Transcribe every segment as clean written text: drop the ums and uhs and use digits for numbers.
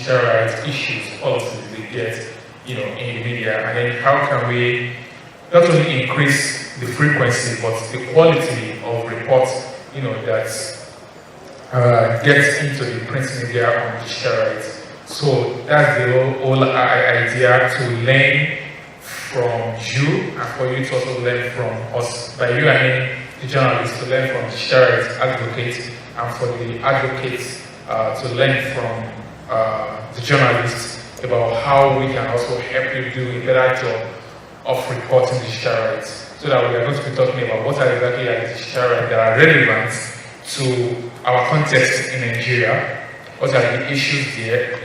digital rights issues, policies they get, in the media, and then how can we not only increase the frequency but the quality of reports, that gets into the print media on digital rights. So that's the whole idea, to learn from you and for you to also learn from us. By you, I mean the journalists, to learn from digital rights advocates, and for the advocates to learn from the journalists about how we can also help you do a better job of reporting digital rights. So that we are going to be talking about what are exactly the digital rights that are relevant to our context in Nigeria, what are the issues there,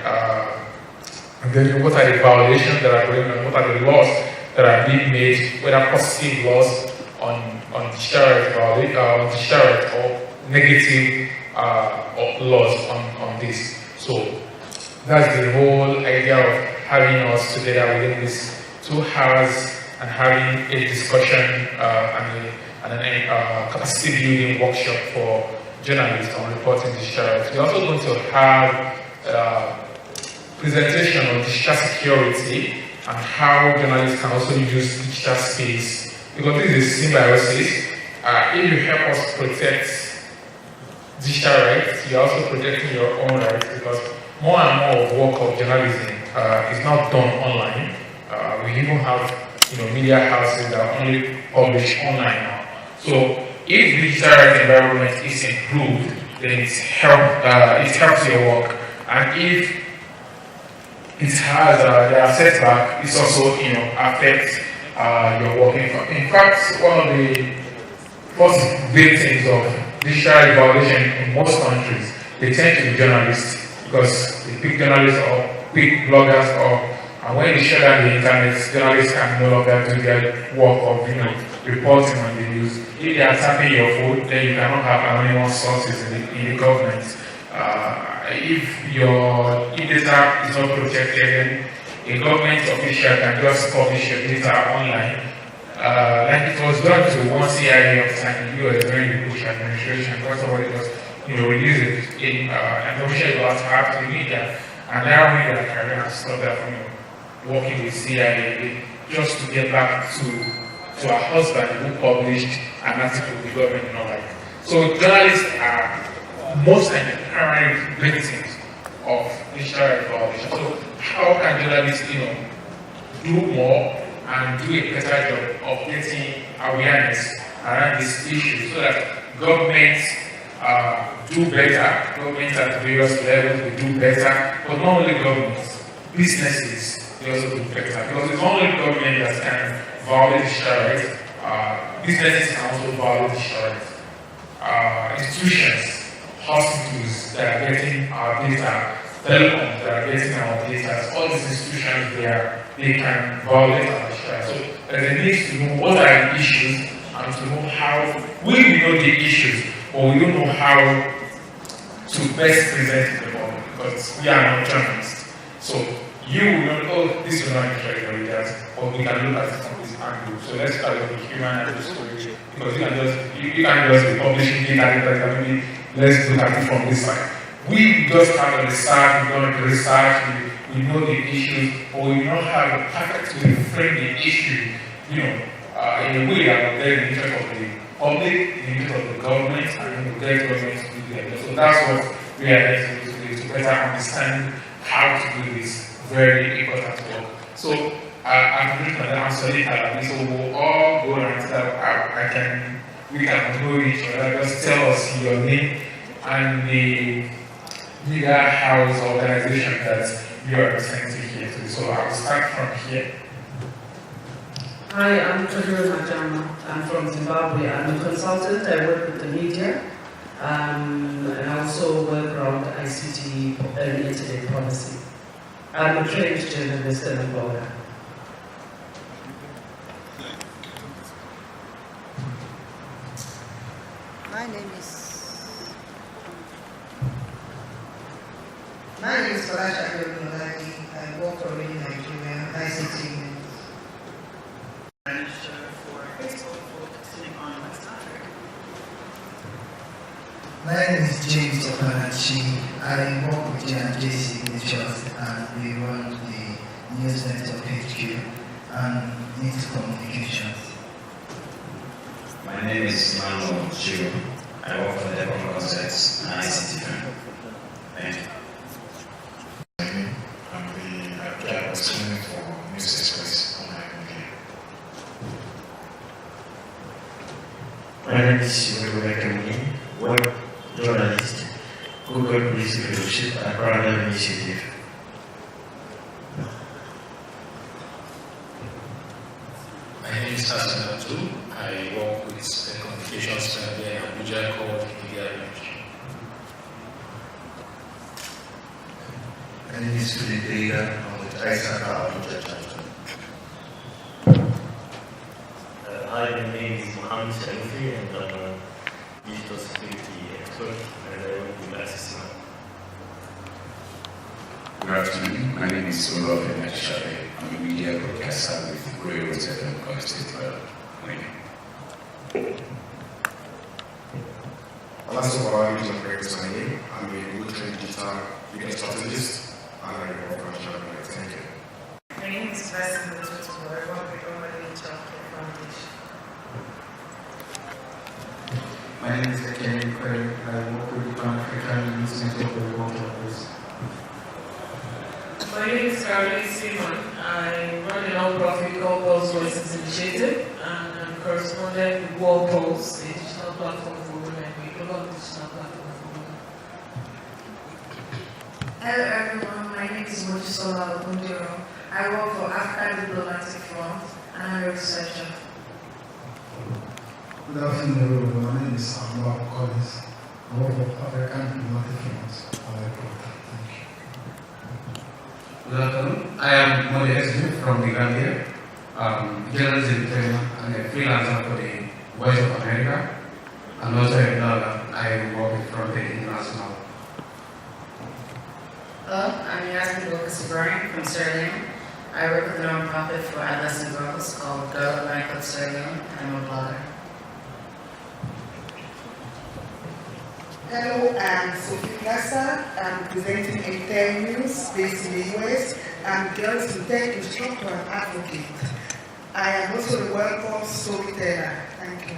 and then what are the violations that are going on, what are the laws that are being made, whether positive laws on digital rights or negative laws on this. So that's the whole idea of having us together within these 2 hours and having a discussion and a capacity building workshop for journalists on reporting digital rights. We're also going to have a presentation on digital security and how journalists can also use digital space, because this is symbiosis. If you help us protect digital rights, you're also protecting your own rights, because more and more of work of journalism is now done online. We even have media houses that only publish online now. So if the digital rights environment is improved, then it helps your work. And if it has there are setbacks, it also affects your work. In fact, one of the first victims of digital violation in most countries, they tend to be journalists, because they pick journalists or pick bloggers up, and when they shut down the internet, journalists can no longer do their work of reporting on the news. If they are tapping your phone, then you cannot have anonymous sources in the government. If data is not protected, then a government official can just publish your data online. Like it was done to one CIA of time in the US during the Bush administration, because somebody just released it in an official about half the media, and now media career has stopped that from working with CIA just to get back to her husband who published an article with the government and all that. So journalists are most and primary victims of digital rights violation. So how can journalists, do more and do a better job of getting awareness around this issue, so that governments do better, governments at various levels will do better, but not only governments, businesses, they also do better. Because it's only government that can violate digital rights, businesses can also violate digital rights. Institutions, hospitals that are getting our data, telecoms that are getting our data, all these institutions they can violate our digital rights. So there's a need to know what are the issues and to know how we know the issues, but we don't know how to best present the problem, because we are not journalists. So you will know, this is not interesting readers, but we can look at it from this angle. So let's start with the human angle story, because you can't just be publishing data, maybe let's look at it from this side. We just have a research, we've done the research, we know the issues, but we don't have a perfect way to frame the issue, in a way that will get the interest of the public, the interest of the government, and the government to do that. So that's what we are there to do today, to better understand how to do this very important work. So I'm written on that, so we'll all go around so that we can know each other. Just tell us your name and the media house organization that you are representing here today. So I'll start from here. Hi, I'm Treasurer Majama. I'm from Zimbabwe. I'm a consultant. I work with the media. And I also work around ICT and internet policy. I'm a trained journalist and a blogger. My name is Farasha Yogunolagi. I work for Radio Nigeria, ICT. Manager for Facebook focusing on West Africa. My name is James Okanachi. I work with J&J Signatures and we run the news network HQ and news communications. My name is Emmanuel Chiu. I work for the Department of Concepts and ICT firm. Thank you. I'm the PR person for News Express online media. My name is Rebecca, web journalist, Google Policy Fellowship and Parallel Initiative. My name is Hassan Abdul. I work with the communications firm in Abuja called Media Range. My name is Philip Data. I'm with ISACA Abuja chapter. Hi, my name is Mohammed Sharifi and I'm a digital security expert and I work with assistant. Good afternoon. My name is Olof Emetishabe. I'm a media broadcaster with Grey Roots FM College State Well. Also, our regional director is my name. I'm a Lutheran digital media strategist and I work on channel. Thank you. My name is Vasily Mutsutu. I work with Omari Childcare Foundation. My name is Kenny Quay. I work with the Pan-African News Network for the World Office. My name is Caroline Seaman. I run a non-profit called Pulse Voices Initiative and I'm correspondent with World Pulse, a digital platform for women, a global digital platform for women. Hello everyone, my name is Mojisola Ogundiro. I work for African Diplomatic Front and I'm a researcher. Good afternoon, everyone. My name is Amwa Collins. I work for African Diplomatic Front and I report. Thank you. Good afternoon. I am Modi Esmu from the Gambia, journalist in Kenya, and a freelancer for the Voice of America, and also a blogger. I work with Frontier International. Hello, I'm Yasmin Lucas Ibrahim from Sierra Leone. I work with a non-profit for adolescent girls called Girl America of Sierra Leone, and I'm a blogger. Hello, I'm Sophie Plaza. I'm presenting Intel News based in the US. I'm Girls in Tech instructor and advocate. I am also a welcome storyteller. Thank you.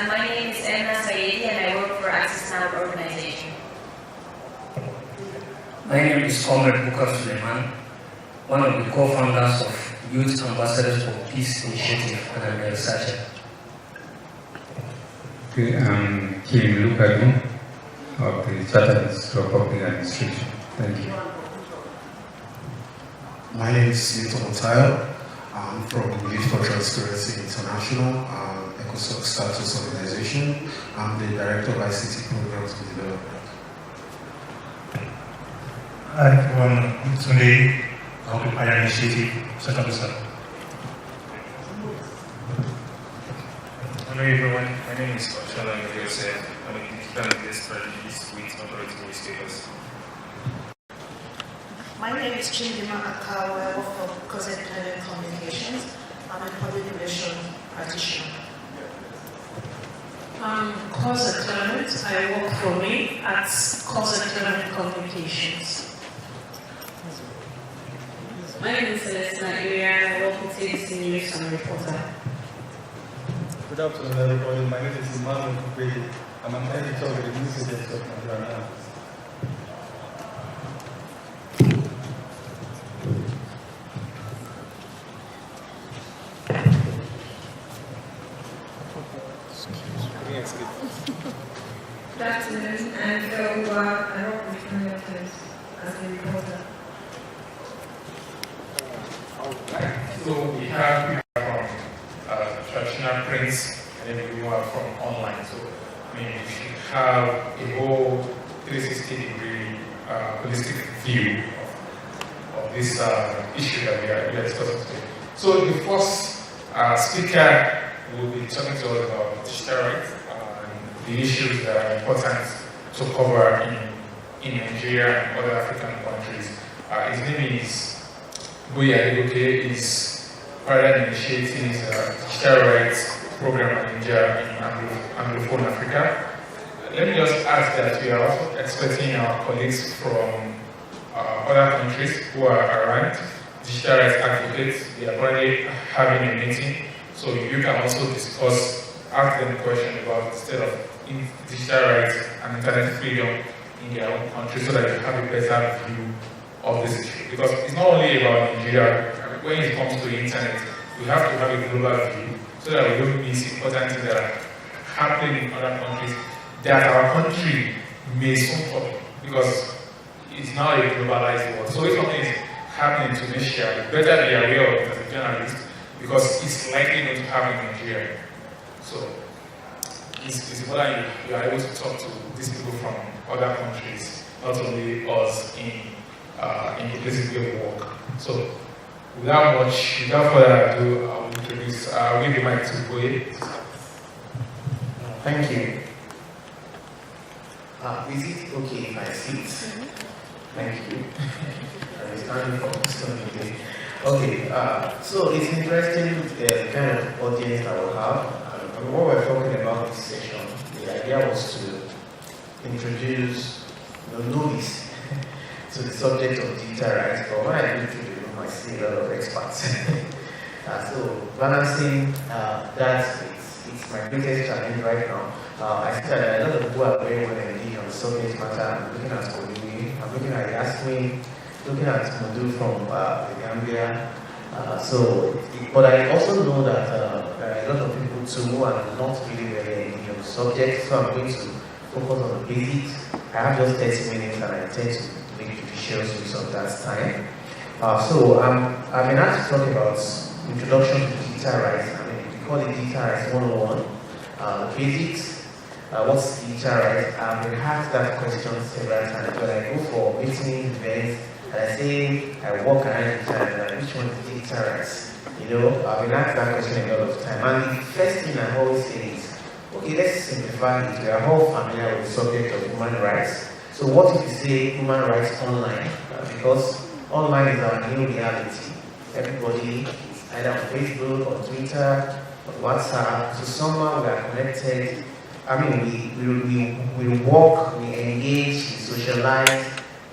My name is Emma Sayedi and I work for Access Now organization. My name is Comrade Bukar Suleiman, one of the co-founders of Youth Ambassadors for Peace Initiative, and I'm a researcher. Okay, I'm Kim Lukadu of the Chartered Institute of Public Administration. Thank you. My name is Milton Otayo. I'm from Youth for Transparency International, ECOSOC status organization. I'm the Director of ICT Programs and Development. Hi everyone, I'm Tunde, Occupy Initiative, Central Business. Hello everyone, my name is Oshala Joseph. I'm a digital media strategist with operating newspapers. My name is Chindima Akawa. I work for Cosette Communications. I'm a public relations practitioner. Cosette Clement. I work for me at Cosette Clement Communications. My name is Celestina Iria. I work with CDC News and reporter. Good afternoon, everybody. My name is Emmanuel Kubedi. I'm an editor with the News Agency of Nigeria. Good afternoon, I'm Feruwa. I work with New York Times as a reporter. So we have from traditional prints and then we have from online. So I mean, we should have a whole 360-degree holistic view of this issue that we are discussing today. So the first speaker will be talking to us about digital rights and the issues that are important to cover in Nigeria and other African countries. His name is Buya Egoke. Is Parallel Initiatives, Digital Rights program in India in Anglophone Africa. Let me just add that we are also expecting our colleagues from other countries who are around, digital rights advocates. They are currently having a meeting, so you can also discuss, ask them questions about the state of digital rights and internet freedom in their own country, so that you have a better view of this issue. Because it's not only about Nigeria. When it comes to the internet, we have to have a global view so that we don't miss important things that are happening in other countries that our country may suffer, because it's now a globalized world. So if something is happening in Tunisia, you better be aware of it as a journalist, because it's likely not to happen in Nigeria. So it's important you are able to talk to these people from other countries, not only us in the places where we work. So without further ado, I'll give the mic to Boye. Thank you. Is it okay if I sit? Thank you. I'm standing for okay, so it's interesting the kind of audience that we'll have. What we're talking about this session, the idea was to introduce novice to the subject of digital rights, but when I go through the room, I see a lot of experts. So balancing that, it's my biggest challenge right now. I see that a lot of people are very well engaged on the subject matter. I'm looking at Olivia, I'm looking at Yasmin, looking at Modu from the Gambia. But I also know that there are a lot of people too who are not really very engaged on the subject, so I'm going to focus on the basics. I have just 30 minutes and I intend to make judicious use of that time. I've been asked to talk about introduction to digital rights. I mean, we call it digital rights 101, the basics. What's digital rights? I've been asked that question several times when I go for meetings, events, and I say I walk around digital rights, which one is digital rights? You know, I've been asked that question a lot of time. And the first thing I always say is, okay, let's simplify it. We are all familiar with the subject of human rights. So what if you say human rights online? Because online is our new reality. Everybody is either on Facebook or Twitter or WhatsApp. So somehow we are connected. I mean, we walk, we engage, we socialize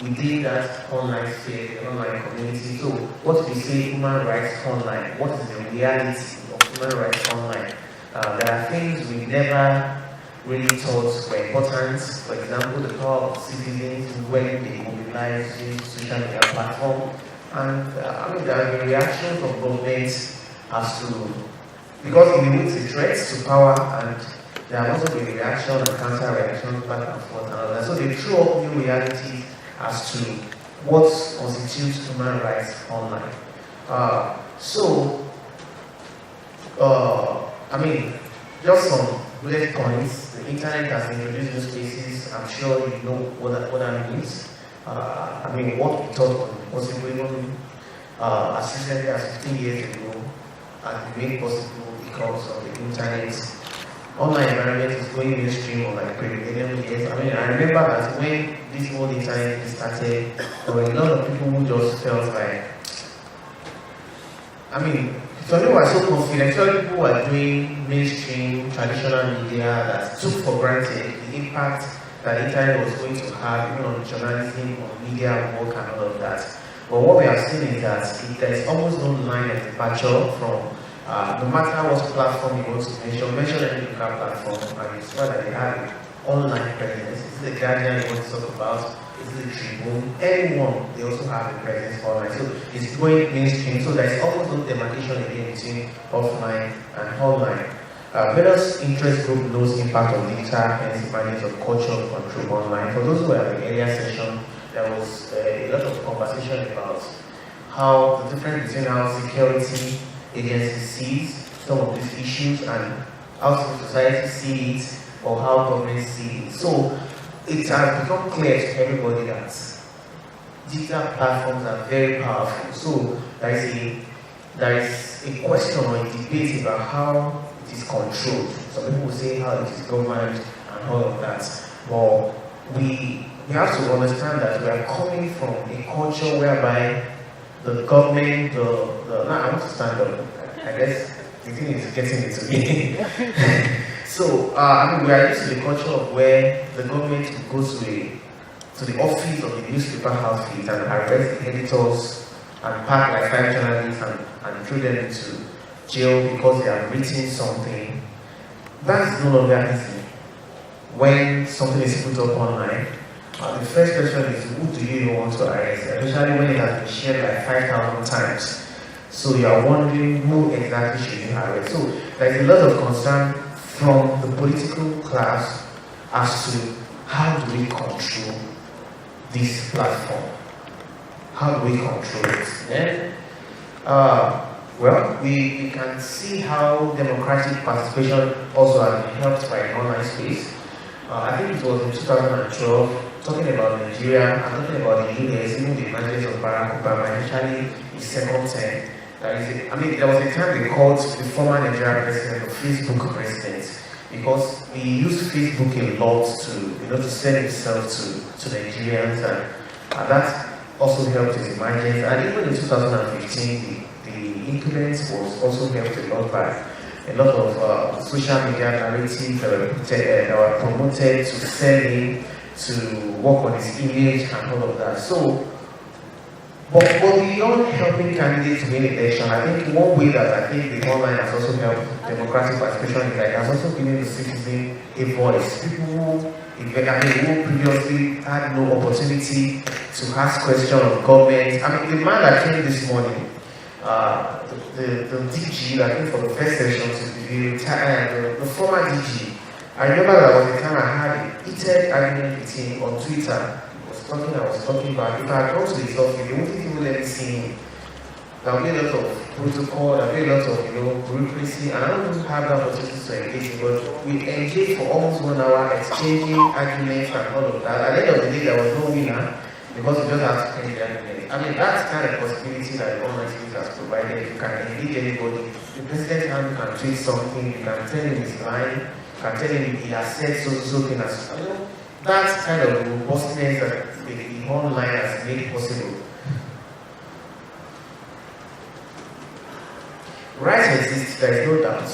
within that online sphere, the online community. So what we say human rights online, what is the reality of human rights online? There are things we never really thought were important. For example, the power of citizens when they mobilize in social media platform. And there have been reactions from governments as to, because it means a threat to power, and there have also been reaction and counter-reaction back and forth and all that. So they threw up new realities as to what constitutes human rights online. Just some bullet points. The internet has introduced new spaces. I'm sure you know what that means. What we thought was possible even as recently as 15 years ago has been made possible because of the internet. Online environment is going mainstream on like pre-millennium years. I remember that when this whole internet started, there were a lot of people who just felt like, some people were so confident, some people were doing mainstream, traditional media that took for granted the impact that the internet was going to have even on journalism, on media work and all of that. But what we have seen is that there is almost no line of departure from no matter what platform you want to mention any local platform, and you saw that they have online presence. Is it the Guardian you want to talk about? Is it the Tribune? Anyone, they also have a presence online. So it's going mainstream. So there's almost no demarcation again between offline and online. Various interest group knows impact of digital and emergence of cultural control online. For those who were at the earlier session, there was a lot of conversation about how the difference between how security agencies sees some of these issues and how civil society sees it or how government sees it. So it has become clear to everybody that digital platforms are very powerful. So there is a question or a debate about how it is controlled. Some people will say how it is governed and all of that. But we have to understand that we are coming from a culture whereby the government, I want to stand up. I guess the thing is getting into me. So, I mean, we are used to the culture of where the government will go to the office of the newspaper outfit and arrest the editors and pack like 5 journalists and throw them into jail because they have written something. That is no longer easy. When something is put up online, the first question is, who do you even want to arrest? Especially when it has been shared like 5,000 times. So you are wondering who exactly should you arrest. So there is a lot of concern from the political class as to how do we control this platform? How do we control it? Then, well, we can see how democratic participation also has been helped by an online space. I think it was in 2012, talking about Nigeria, and talking about the US, even the emergence of Barack Obama, initially his second term. There was a time they called the former Nigerian president the Facebook president, because he used Facebook a lot to sell himself to Nigerians, and that also helped his emergence. And even in 2015, the influence was also helped a lot by a lot of social media narratives that were promoted to sell him, to work on his image and all of that. So, but beyond helping candidates win election, I think one way that I think the online has also helped democratic participation is that it has also given the citizen a voice. People who previously had no opportunity to ask questions of government. I mean, the man that came this morning, the DG, I think for the first session, the former DG, I remember that was the time I had a heated argument with him on Twitter. I was talking about, if I had gone to his office, they wouldn't even let me see him. There will be a lot of protocol, there will be a lot of bureaucracy, and I don't even have the opportunity to engage him, but we engaged for almost 1 hour, exchanging arguments and all of that. At the end of the day, there was no winner, because we just have to change the argument. I mean, that's the kind of possibility that the online space has provided. You can engage anybody. The president can tweet something, you can tell him his line, you can tell him he has said so thing as well. That kind of robustness that the online has made possible. Rights exist, there is no doubt.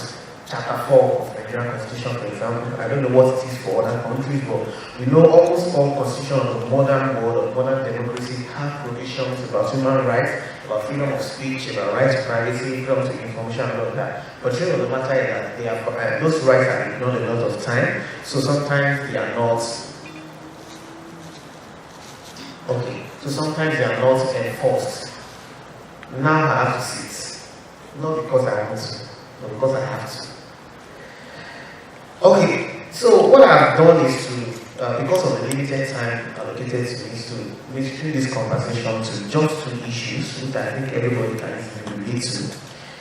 Chapter 4 of the Nigerian Constitution, for example, I don't know what it is for other countries, but we know almost all constitutions of the modern world, of modern democracy, have provisions about human rights, about freedom of speech, about rights to privacy, freedom to information, and all of that. But the truth of the matter is that they have, those rights are ignored a lot of time, so sometimes they are not. Okay, so sometimes they are not enforced. Now I have to sit. Not because I want to, but because I have to. Okay, so what I've done is to, because of the limited time allocated to me, is to restrict this conversation to just 2 issues, which I think everybody can easily relate to,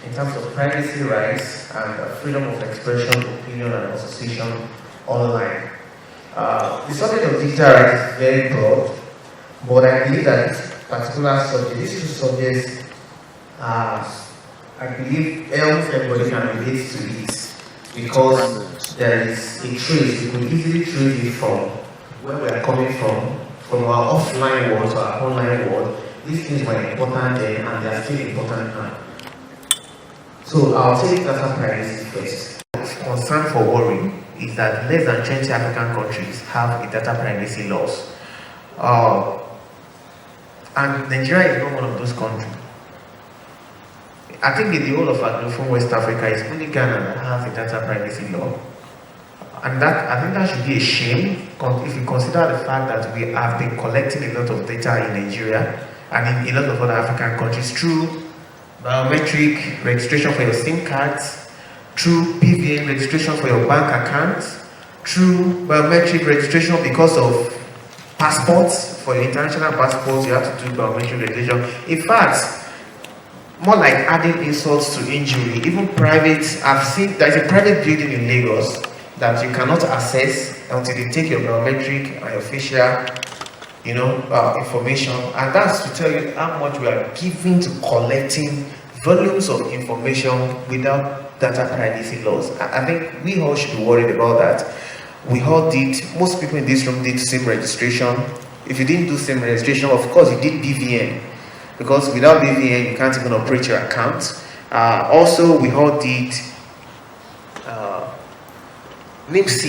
in terms of privacy rights and freedom of expression, opinion, and association online. The subject of digital rights is very broad, but I believe that this particular subject, these 2 subjects, I believe almost everybody can relate to it, because there is a trace, we could easily trace it from where we are coming from our offline world to our online world. These things were important then and they are still important now. So I'll take data privacy first. Concern for worry is that less than 20 African countries have a data privacy laws. And Nigeria is not one of those countries. I think in the whole of Anglophone West Africa, it's only Ghana that has a data privacy law. And that, I think that should be a shame if you consider the fact that we have been collecting a lot of data in Nigeria and in a lot of other African countries through biometric registration for your SIM cards, through BVN registration for your bank accounts, through biometric registration because of passports. For your international passports, you have to do biometric registration. In fact, more like adding insults to injury, even private, I've seen, there's a private building in Lagos that you cannot access until they take your biometric and your facial, information. And that's to tell you how much we are giving to collecting volumes of information without data privacy laws. I think we all should be worried about that. We all did, most people in this room did SIM registration. If you didn't do SIM registration, of course you did BVN. Because without BVN, you can't even operate your account. Also, we all did NIMC,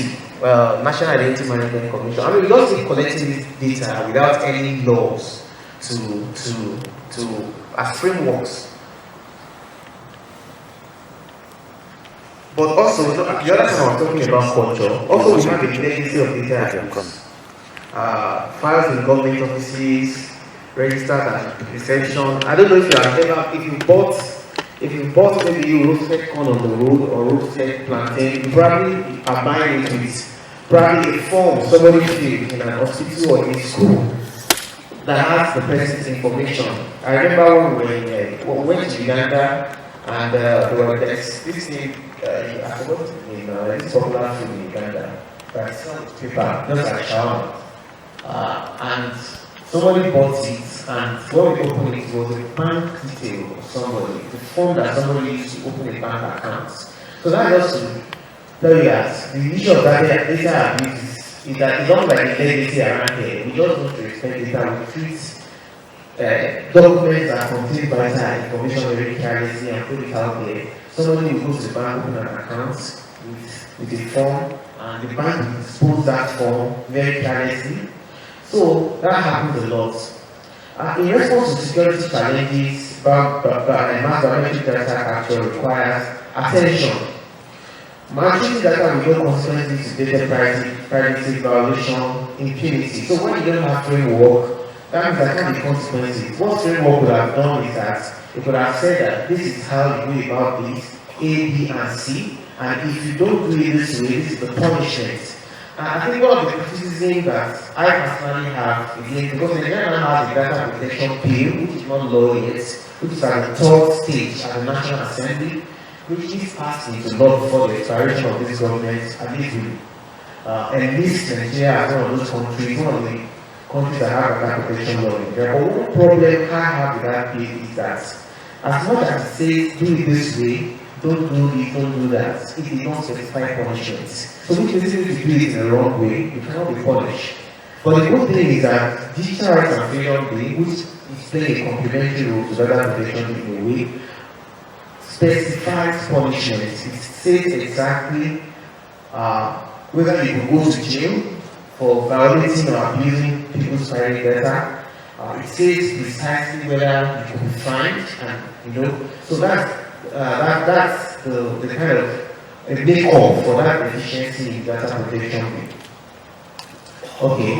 National Identity Management Commission. I mean, we don't keep collecting this data without any laws as frameworks. But also, the other time I was talking about culture, also we have the legacy of data abuse. Files in government offices, registered at reception. I don't know if you have ever, if you bought maybe you roasted corn on the road or roasted plantain, you probably are buying it with probably a form somebody filled in an hospital or in a school that has the person's information. I remember when we went to Uganda and there was this thing, I forgot the name, this popular food in Uganda, that sells paper, just like shawarma. And somebody bought it, and when we opened it, was a bank detail of somebody, the form that somebody used to open a bank account. So that just to tell you that the issue of that data abuse is that it's not like a legacy around here. We just don't respect data. We treat documents that contain vital information very carelessly and put it out there. Somebody will go to the bank, open an account with a form, and the bank will dispose that form very carelessly. So that happens a lot. In response to security challenges, mass biometric data capture requires attention. Managing data with no consequences to data privacy violation, impunity. So when you don't have framework, that means there can be consequences. What framework would have done is that it would have said that this is how you go about this, A, B, and C, and if you don't do it this way, this is the punishment. I think one of the criticisms that I personally have again, because Nigeria now has a data protection bill, which is not law yet, which is at the third stage at the National Assembly, which is passed into law before the expiration of this government, at least enlist Nigeria as one of those countries, one of the countries that have a data protection law in Nigeria. But one problem I have with that bill is that as much as it says do it this way, don't do it, don't do that, it did not specify punishments. So which means if you do it in the wrong way, you cannot be punished. But the good thing is that Digital Rights and Freedom Day, which is playing a complementary role to data protection in a way, specifies punishments. It says exactly whether you can go to jail for violating or abusing people's private data. It says precisely whether you can be fined, and so that's the kind of a make-up for that efficiency in data protection. Okay,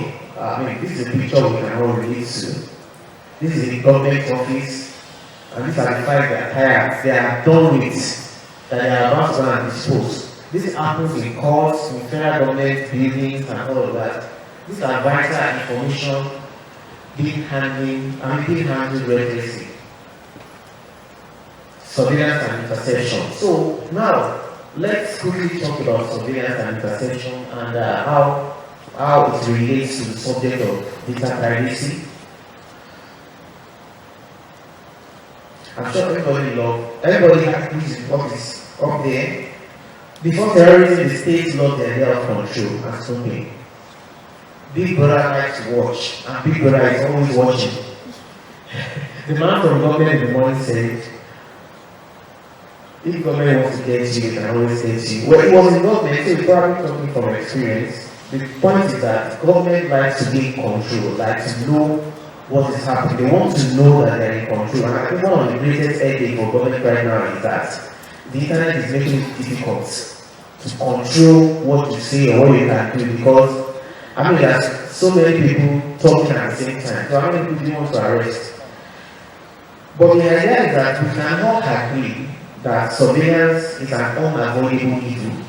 this is a picture we can all relate to. This is a government office, and these are the files they are done with, that they are about to go and dispose. This happens in courts, in federal government buildings, and all of that. These are vital information being handled recklessly. Surveillance and interception. So now, let's quickly talk about surveillance and interception and how it relates to the subject of data privacy. I'm sure everybody agrees with what is up there. Before terrorism, the states lost their level of control and something. Big Brother likes to watch, and Big Brother is always watching. The man from government in the morning said, if government wants to get you, it can always get you. Well, it was in government, so it's probably talking from experience. The point is that government likes to be in control, likes to know what is happening. They want to know that they're in control. And I think one of the greatest headache for government right now is that the internet is making it difficult to control what you say or what you can do, because there's so many people talking at the same time. So how many people do you want to arrest? But the idea is that we cannot agree that surveillance is an unavoidable evil,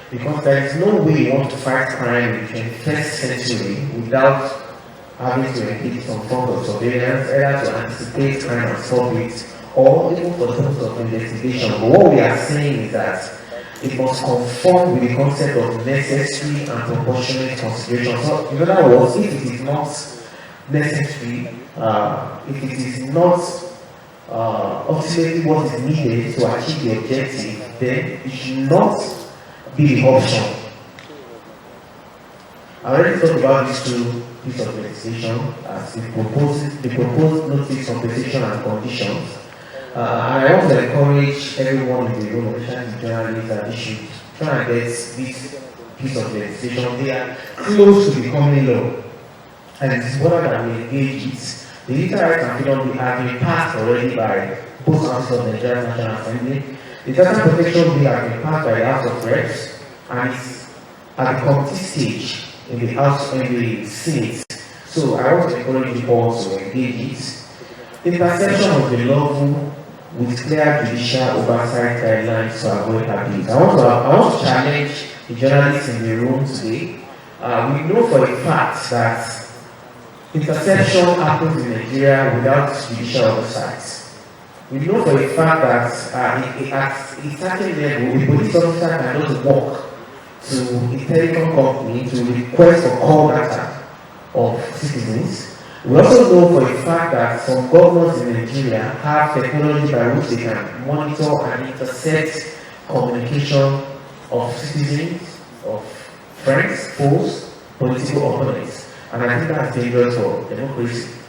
because there is no way you want to fight crime in the 21st century without having to engage some form of surveillance, either to anticipate crime and solve it, or even for the purpose of investigation. But what we are saying is that it must conform with the concept of necessary and proportionate consideration. So, in other words, if it is not necessary, if it is not ultimately what is needed to achieve the objective, then it should not be the option. I already talked about these two pieces of legislation as the proposed notice compensation and conditions. And I want to encourage everyone in the room, especially journalists, that they should try and get this piece of legislation. They are close to becoming law. And it's important that we engage it. The Digital Rights and Freedom Bill has been passed already by both houses of the Nigerian National Assembly. The Data Protection Bill has been passed by the House of Reps and is at the committee stage in the House and the Senate. So I want to encourage you all to engage it. Interception of the lawful with clear judicial oversight guidelines to avoid abuse. I want to challenge the journalists in the room today. We know for a fact that interception happens in Nigeria without judicial oversight. We know for a fact that at a certain level, a police officer cannot walk to a telecom company to request for call data of citizens. We also know for a fact that some governments in Nigeria have technology by which they can monitor and intercept communication of citizens, of friends, foes, political opponents. And I think that's dangerous for democracy.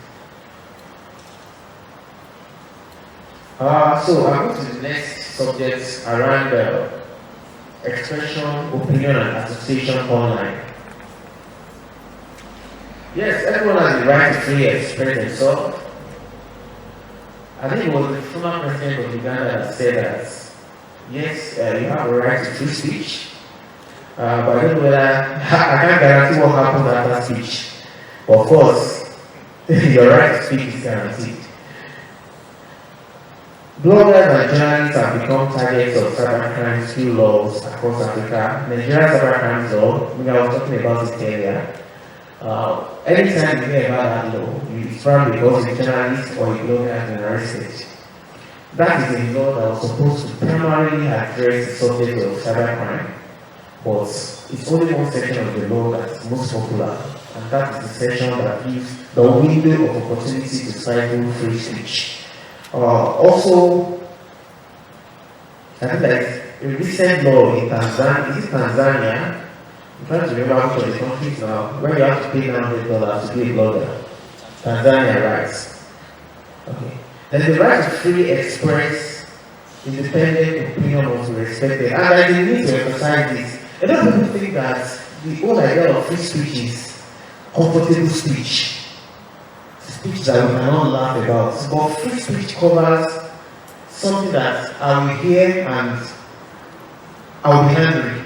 So I go to the next subject around expression, opinion, and association online. Yes, everyone has the right to freely express themselves. I think it was the former president of Uganda that said that, yes, you have a right to free speech, but I don't know whether, I can't guarantee what happens after speech. But of course, your right to speak is guaranteed. Bloggers and journalists have become targets of cybercrime through laws across Africa. Nigerian cybercrime law, I was talking about it earlier. Anytime you hear about that law, it's probably because a journalist or a blogger has been arrested. That is a law that was supposed to primarily address the subject of cybercrime, but it's only one section of the law that's most popular, and that is the section that gives the window of opportunity to stifle free speech. Also, I think that a recent law in Tanzania, I'm trying to remember which of the countries now, where you have to pay $900 to be a blogger. Tanzania rights. Okay. Then the right to freely express independent opinion must be respected. And I need to emphasize this. A lot of people think that the whole idea of free speech is comfortable speech. Speech that we cannot laugh about. But free speech covers something that I will hear and I will be angry.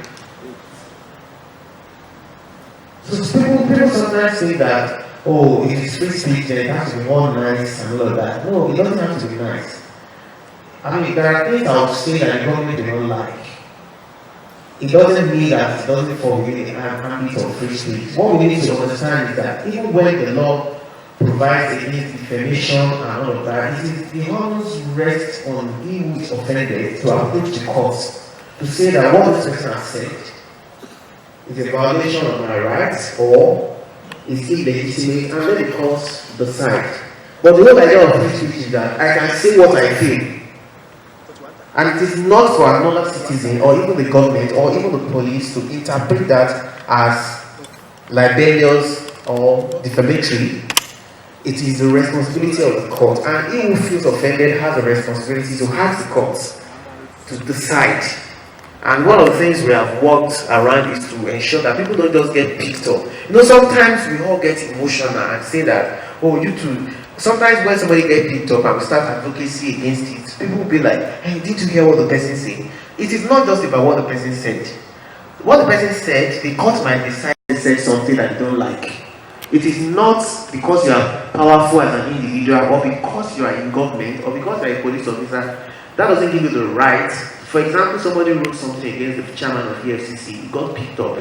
So people sometimes say that, oh, it is free speech, then it has to be all nice and all of that. No, it doesn't have to be nice. I mean, there are things I would say that the government do not like. It doesn't mean that it doesn't fall within the ambit of free speech. What we need to understand is that even when the law provides against defamation and all of that, the onus rests on he who is offended to approach the courts to say that what this person has said is a violation of my rights or is illegitimate, and let the courts decide. But the whole idea of free speech is that I can say what I feel. And it is not for another citizen or even the government or even the police to interpret that as libelous or defamatory. It is the responsibility of the court, and he who feels offended has a responsibility to ask the courts to decide. And one of the things we have worked around is to ensure that people don't just get picked up. You know, sometimes we all get emotional and say that, oh, you too. Sometimes when somebody gets picked up and we start advocacy against it, people will be like, hey, did you hear what the person said? It is not just about what the person said. What the person said, the court might decide to say something that you don't like. It is not because you are powerful as an individual or because you are in government or because you are a police officer. That doesn't give you the right. For example, somebody wrote something against the chairman of EFCC, he got picked up.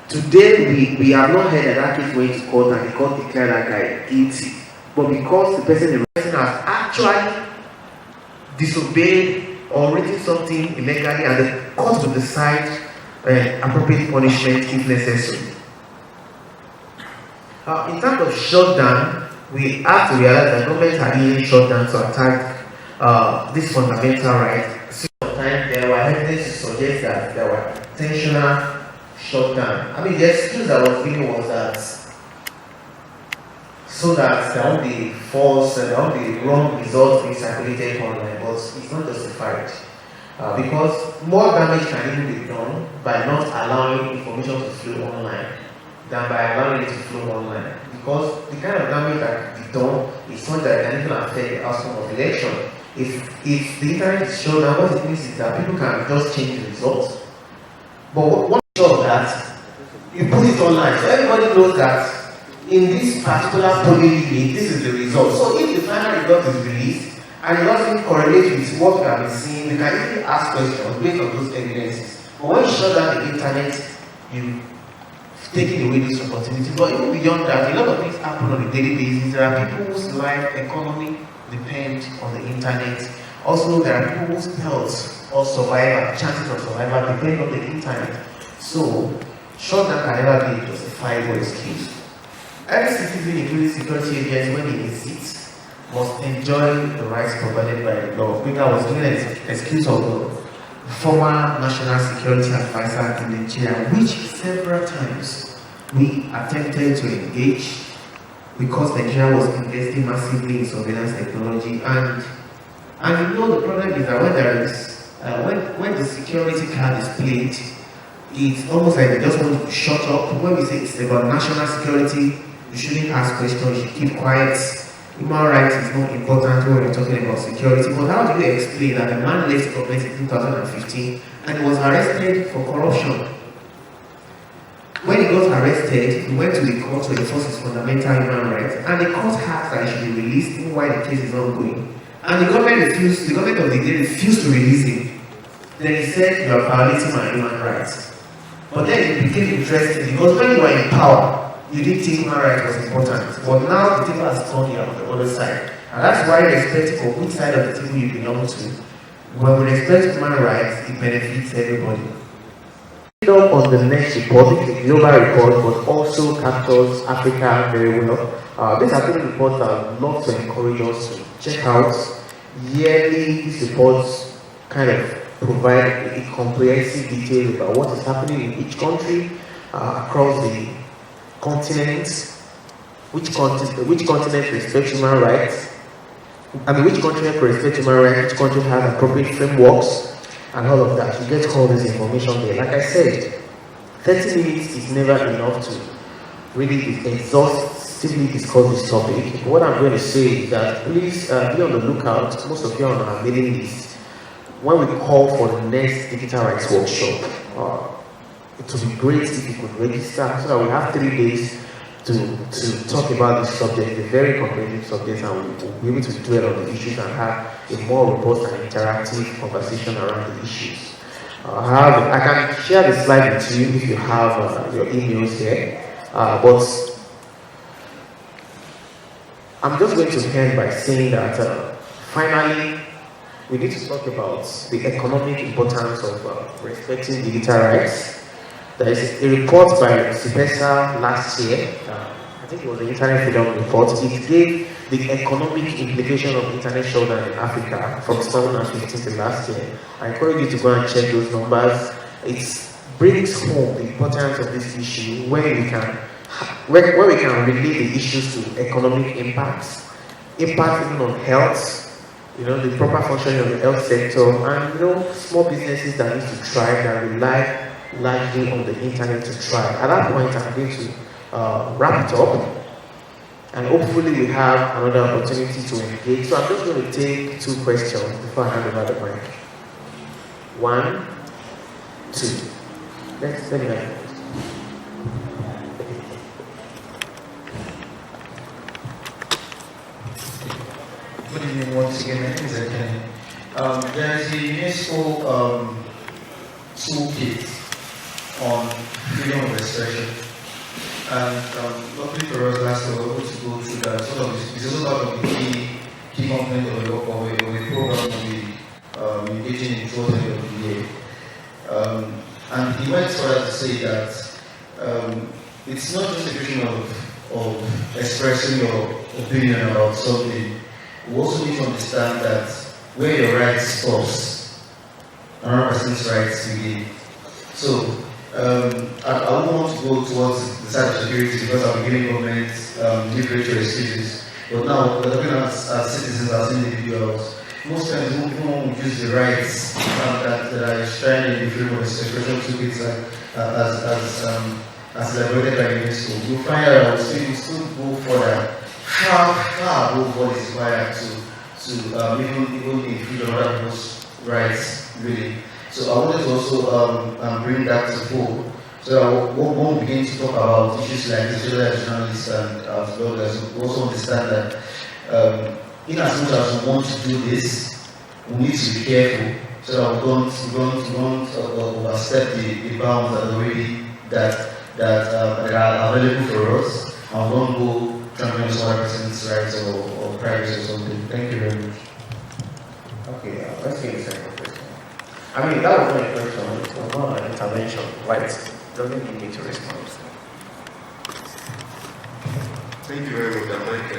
Today, we have not heard that case went to court and the court declared that guy guilty. But because the person has actually disobeyed or written something illegally, and the court will decide appropriate punishment if necessary. In terms of shutdown, we have to realize that governments are using shutdown to attack this fundamental right. Sometimes there were evidence to suggest that there were intentional shutdown. I mean, the excuse that was given was that so that there won't be false and there won't be wrong results being circulated online, but it's not justified. Because more damage can even be done by not allowing information to flow online than by allowing it to flow online. Because the kind of damage that can be done is something that can even affect the outcome of the election. If the internet is shown, now what it means is that people can just change the results. But what shows that you put it online, so everybody knows that in this particular polling unit, this is the result. So if the final result is released and it doesn't correlate with what we have been seeing, we can easily ask questions based on those evidences. But when you shut down the internet, you've taken away this opportunity. But even beyond that, a lot of things happen on a daily basis. There are people whose life, economy depend on the internet. Also, there are people whose health or survival, chances of survival depend on the internet. So, shutdown can never be a justifiable excuse. Every citizen, including security agents, when they visit, must enjoy the rights provided by the law. Peter was given an excuse of the former National Security Advisor in Nigeria, which several times we attempted to engage because Nigeria was investing massively in surveillance technology. And you know the problem is that when there is when the security card is played, it's almost like they just want to shut up. When we say it's about national security, you shouldn't ask questions, you should keep quiet. Human rights is not important when we're talking about security. But how do you explain that a man left the government in 2015 and was arrested for corruption? When he got arrested, he went to the court to enforce his fundamental human rights, and the court asked that he should be released even while the case is ongoing. And the government of the day refused to release him. Then he said, "You are violating my human rights." But then it became interesting because when you were in power, you didn't think human rights was important. But now the table has turned on the other side. And that's why, irrespective of which side of the table you belong to, when we respect human rights, it benefits everybody. On the next report, it's a global report, but also captures Africa very well. These are three reports that I would love to encourage us to check out. Yearly, these reports kind of provide a comprehensive detail about what is happening in each country across the continents, which continent respects human rights. Which country respects human rights, which country has appropriate frameworks, and all of that. You get all this information there. Like I said, 30 minutes is never enough to really exhaustively discuss this topic. What I'm going to say is that please be on the lookout. Most of you are on our mailing list. When we call for the next digital rights workshop, it would be great if you could register so that we have 3 days to talk about this subject, a very comprehensive subject, and we'll be able to dwell on the issues and have a more robust and interactive conversation around the issues. I can share the slide with you if you have your emails here, but I'm just going to end by saying that finally, we need to talk about the economic importance of respecting digital rights. There is a report by CIPESA last year, I think it was the Internet Freedom Report. It gave the economic implication of internet shutdown in Africa from 2015 to last year. I encourage you to go and check those numbers. It brings home the importance of this issue where we can relate the issues to economic impacts even on health, the proper functioning of the health sector, and small businesses that need to thrive, that rely largely on the internet to thrive. At that point, I'm going to wrap it up, and hopefully we have another opportunity to engage. So I'm just going to take 2 questions before I hand over the mic. 1, 2. Let me have it. Good evening once again, my name is Ekene. There is a UNESCO toolkit on freedom of expression, and luckily for us last year we were able to go through that. It's also part of the key component of the program we'll be engaging in towards the end of the year. And he went further to say that it's not just a question of expressing your opinion about something. We also need to understand that where your rights stops, another person's rights begin. So I won't want to go towards the side of security because I'm giving government liberatory excuses. But now, we're looking at citizens, as individuals. Most times, we won't use the rights that are enshrined in the freedom of expression toolkits as elaborated by UNESCO. You'll find out that we still go further, far above what is required to even infringe on other people's rights, really. So I wanted to also bring that to fore. So when we begin to talk about issues like this, as journalists and bloggers, we also understand that in as much as we want to do this, we need to be careful so that we don't overstep the bounds that are available for us, and we don't go trampling on other person's rights or privacy or something. Thank you very much. Okay, let's take a second question. I mean, that was not a question, it was not an intervention, right? Doesn't need me to respond. Thank you very much. I'm Mike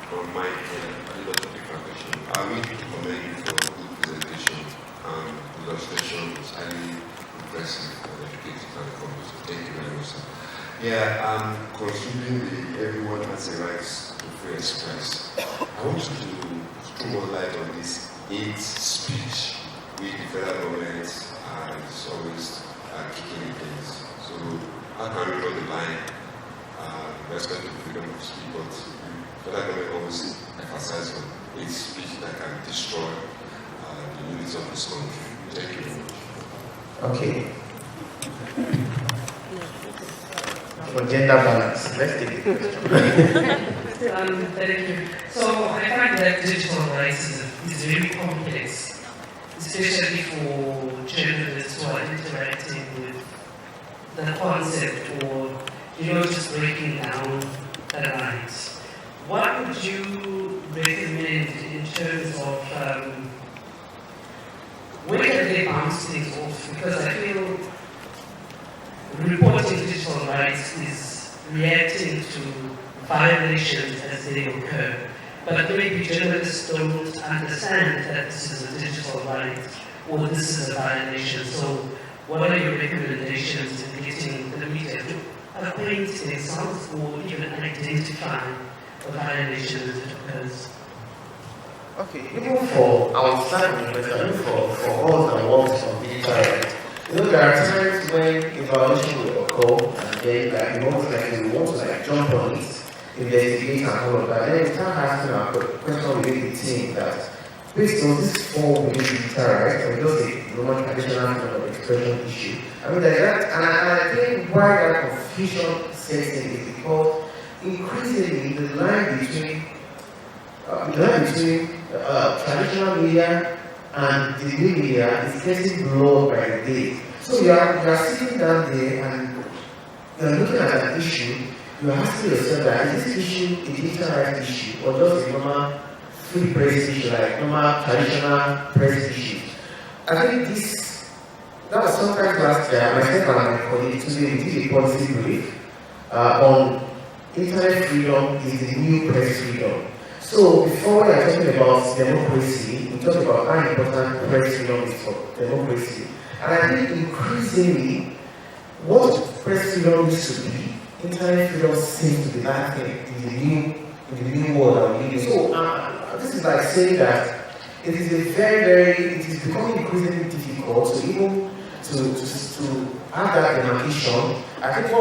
from Mike. I love the question. I will commend you for a good presentation and illustration. It's highly impressive and educative and informative. So thank you very much, sir. Yeah, considering everyone has a right to free express, I want you to throw more light on this hate speech with the federal government is always kicking in things. So how can we draw the line respect to freedom of speech, but the federal government always emphasize on hate speech that can destroy the unity of this country? Thank you very much. Okay. For gender balance, let's take the question. Thank you. So I find that digital rights is very complex, especially for journalists who are interacting with the concept or, just breaking down the rights. What would you recommend in terms of where can they bounce things off? Because I feel reporting digital rights is reacting to violations as they occur. But maybe journalists don't understand that this is a digital right or this is a violation. So what are your recommendations in getting the media to acquaint themselves or even identify a violation as it occurs? Okay, even for our staff, even for us that works on digital rights, there are times when a violation will occur and then we want to jump on it, investigate and all of that. Then we start asking our question within the team that based on this fall within digital rights, or just a normal traditional kind of expression issue. I mean that and I think why that confusion sets in is because increasingly the line between traditional media and the new media is getting blurred by the day. So you are sitting down there and you are looking at an issue, you are asking yourself that is this issue a digital rights issue or just a normal free press issue, like normal traditional press issue. I think that was sometime last year, myself and my colleague today we did a policy brief on internet freedom is the new press freedom. So before we are talking about democracy, we talk about how important press freedom is for democracy. And I think increasingly, what press freedom used to be, internet freedom seems to be lacking in the new world that we live in. So this is like saying that it is it is becoming increasingly difficult to even to have that demarcation. I think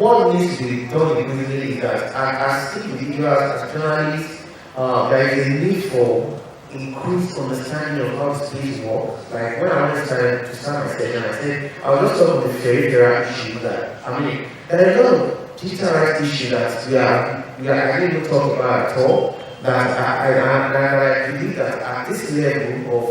what needs to be done increasingly is that as individuals, as journalists, there is a need for increased understanding of how space works. Like when I wanted to start my session, I said I was just talking about the peripheral issue that there are a lot of digital rights issues that I didn't even talk about at all. That I believe that at this level of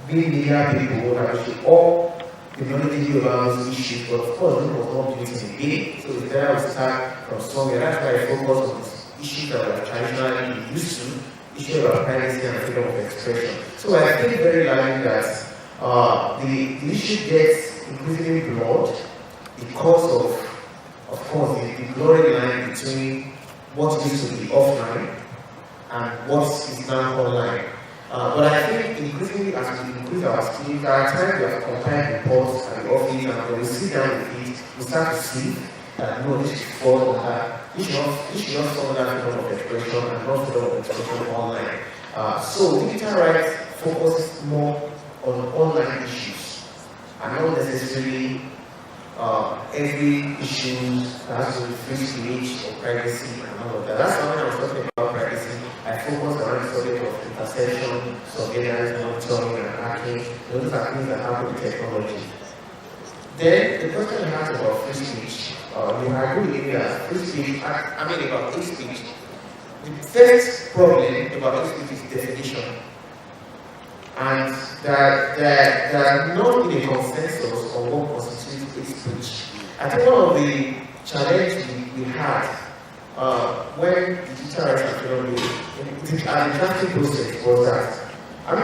being media people, that we should all be knowledgeable about those issues. But of course, we must not do it in a day. So it's better to start from somewhere. That's why I focus on this issue that we are traditionally used to. Issue about privacy and freedom of expression. So I think very likely that the issue gets increasingly blurred because of course, the blurry line between what used to be offline and what is now online. But I think increasingly as we increase our skills, there are times we have compiled reports at the office, and when we sit down with it, we start to see that no, this is fraud or that. This should not follow that freedom of expression and not freedom of expression online. So digital rights focuses more on online issues and not necessarily every issue that has to do with free speech or privacy and all of that. That's why when I was talking about privacy, I focused on the subject of interception, surveillance, monitoring, and hacking. Those are things that happen with technology. Then the question you asked about free speech, you agree with me that free speech, about free speech, the first problem about free speech is definition. And there are not been a consensus on what constitutes free speech. I think one of the challenges we had when digital rights and freedom the drafting process was that,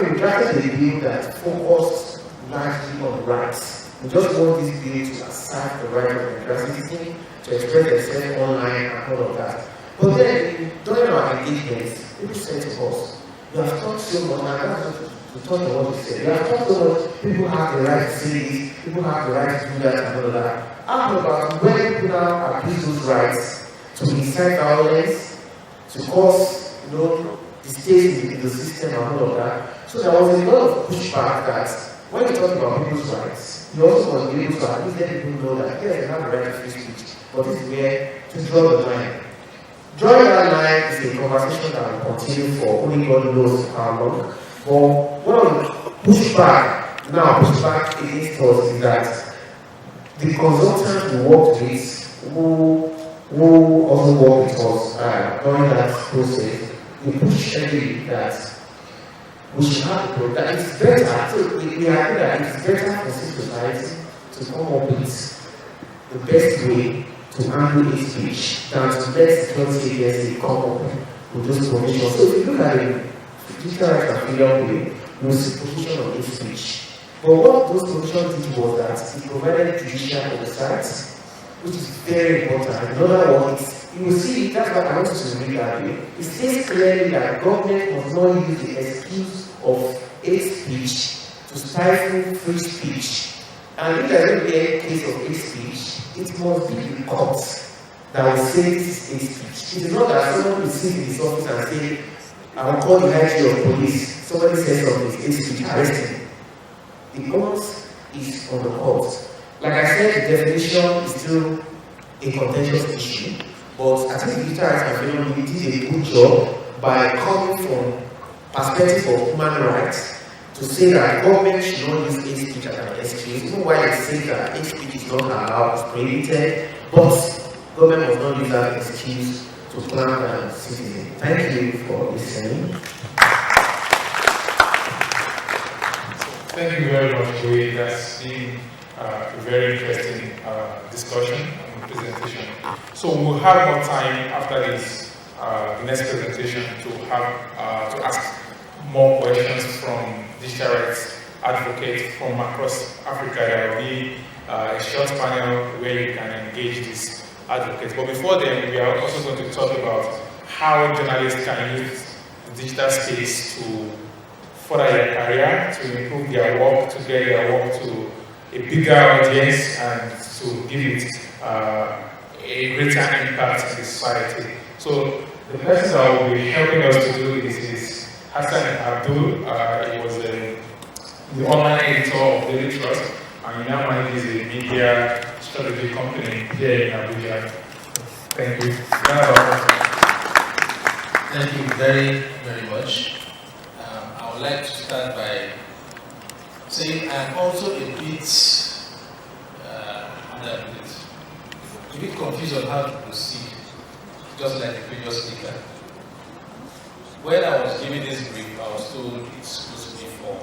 we drafted a bill that focused largely on rights. We just want this bill to assert the right of the citizen to express themselves online and all of that. But then, during our engagements, people said to us, you have talked so much, and I want to talk about what you said. You have talked so much, people have the right to say this, people have the right to do that and all of that. How about when people now abuse those rights to incite violence, to cause, distaste in the system and all of that? So there was a lot of pushback that when you talk about people's rights, you also must be able to at least let people know that yes, they have the right to free speech, but this is where to draw the line. Drawing that line is a conversation that will continue for only God knows how long. But one of the pushback against us is that the consultants we worked with, who also worked with us during that process, we push heavily that we should have a program that it's better. So we agree that it's better for civil society to come up with the best way to handle hate speech than to let security agency come up with those provisions. So if you look at the digital rights and freedom way, you will see provision on hate speech. But what those provisions did was that it provided judicial oversight, which is very important. In other words, you will see, that's what I want you to read that way. It says clearly that government must not use the excuse of hate speech to stifle free speech. And if there is going to be a case of hate speech, it must be the courts that will say this is hate speech. It is not that someone will sit in his office and say, I will call the IG of police. Somebody says something, it's hate speech, arrest him. The court is on the court. Like I said, the definition is still a contentious issue, but I think the digital rights and freedom did a good job by coming from perspective of human rights to say that government should not use hate speech as an excuse, even while they say that hate speech is not allowed, it's prohibited, but government must not use that excuse to plan down citizens. Thank you for listening. Thank you very much, Joey. That's been a very interesting discussion and presentation. So we'll have more time after this, the next presentation, to ask more questions from digital rights advocates from across Africa. There will be a short panel where you can engage these advocates. But before then, we are also going to talk about how journalists can use the digital space to further their career, to improve their work, to get their work to a bigger audience, and to give it a greater impact in the society. So the person that will be helping us to do this is Hassan Abdul. He was the online editor of Daily Trust, and he now manages a media strategy company here in Abuja. Thank you. Thank you very, very much. I would like to start by saying I'm also a bit confused on how to proceed, just like the previous speaker. When I was given this brief, I was told it's supposed to be for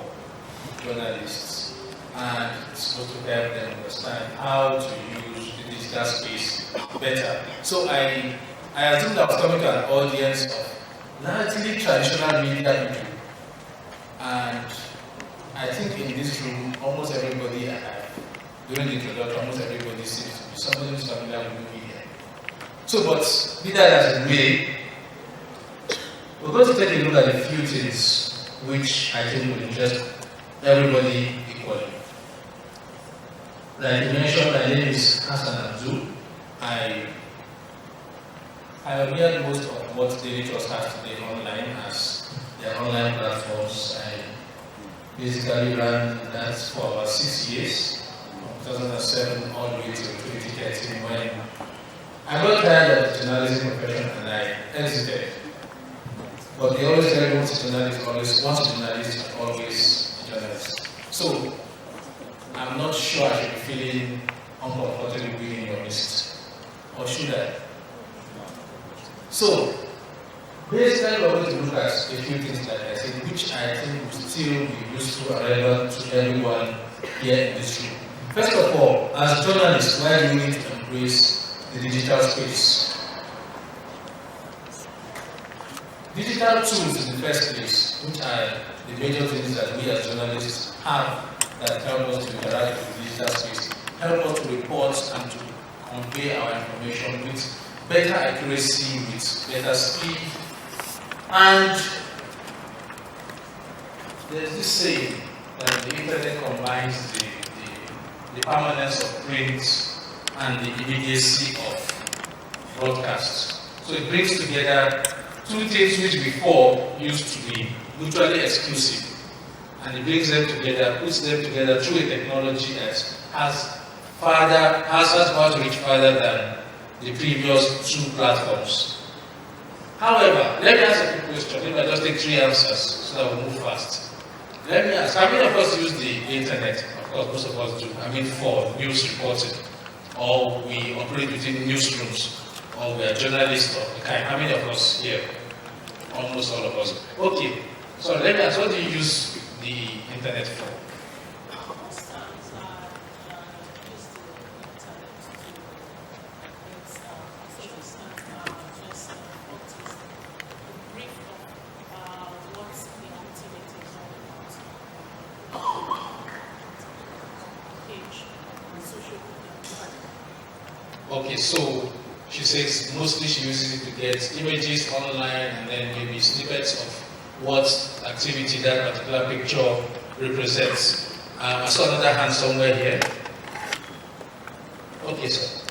journalists, and it's supposed to help them understand how to use the digital space better. So I assumed I was coming to an audience of largely traditional media people. And I think in this room, almost everybody, during the introduction, almost everybody seems to be somebody who's familiar with media. So, but be that as it may, we're going to take a look at a few things which I think will interest everybody equally. Like you mentioned, my name is Hassan Abdul. I pioneered most of what Daily Trust has today online as their online platforms. I basically ran that for about 6 years, from 2007 all the way to 2013 when I got tired of the journalism profession and I exited. But they always tell you once a journalist, always a journalist. So I'm not sure I should be feeling uncomfortable being in your midst. Or should I? So basically we're going to look at a few things like I said, which I think will still be useful and relevant to everyone here in this room. First of all, as journalists, why do we need to embrace the digital space? Digital tools in the first place, which are the major things that we as journalists have that help us to interact with the digital space, help us to report and to convey our information with better accuracy, with better speed. And there's this saying that the internet combines the permanence of print and the immediacy of broadcast. So it brings together two things which before used to be mutually exclusive. And it brings them together, puts them together through a technology that has far to reach further than the previous two platforms. However, let me ask a quick question. Maybe I just take 3 answers so that we'll move fast. Let me ask, how many of us use the internet? Of course, most of us do. I mean, for news reporting, or we operate within newsrooms, or we are journalists of the kind. How many of us here? Almost all of us. Okay, so let me ask, what do you use the internet for? Okay, so she says mostly she uses it to get images online and then maybe snippets of what activity that particular picture represents. I saw another hand somewhere here. Okay, sir.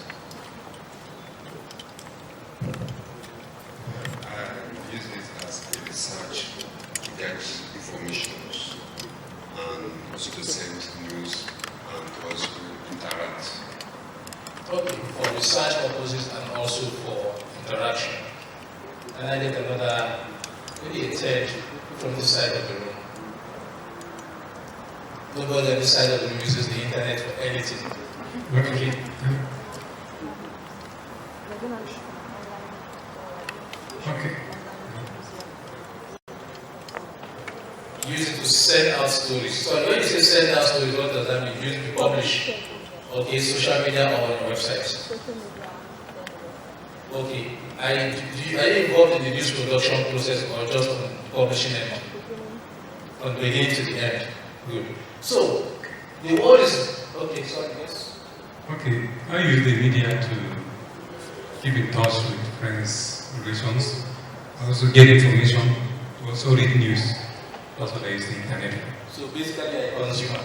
I use it as a research to get information and also to send news and to also interact. Okay, for research purposes and also for interaction. And I get another, maybe a third from this side of the room. Nobody on this side of the room uses the internet for anything. Okay. Okay. Use it to send out stories. So when you say send out stories, what does that mean? Use it to publish. Okay, social media or on your website. Okay. Are you involved in the news production process or just on publishing it? From the beginning to the end? Good. So, the word is, okay, sorry, yes? Okay, I use the media to keep in touch with friends, relations. I also get information, also read news. That's what I use the internet. So basically a consumer.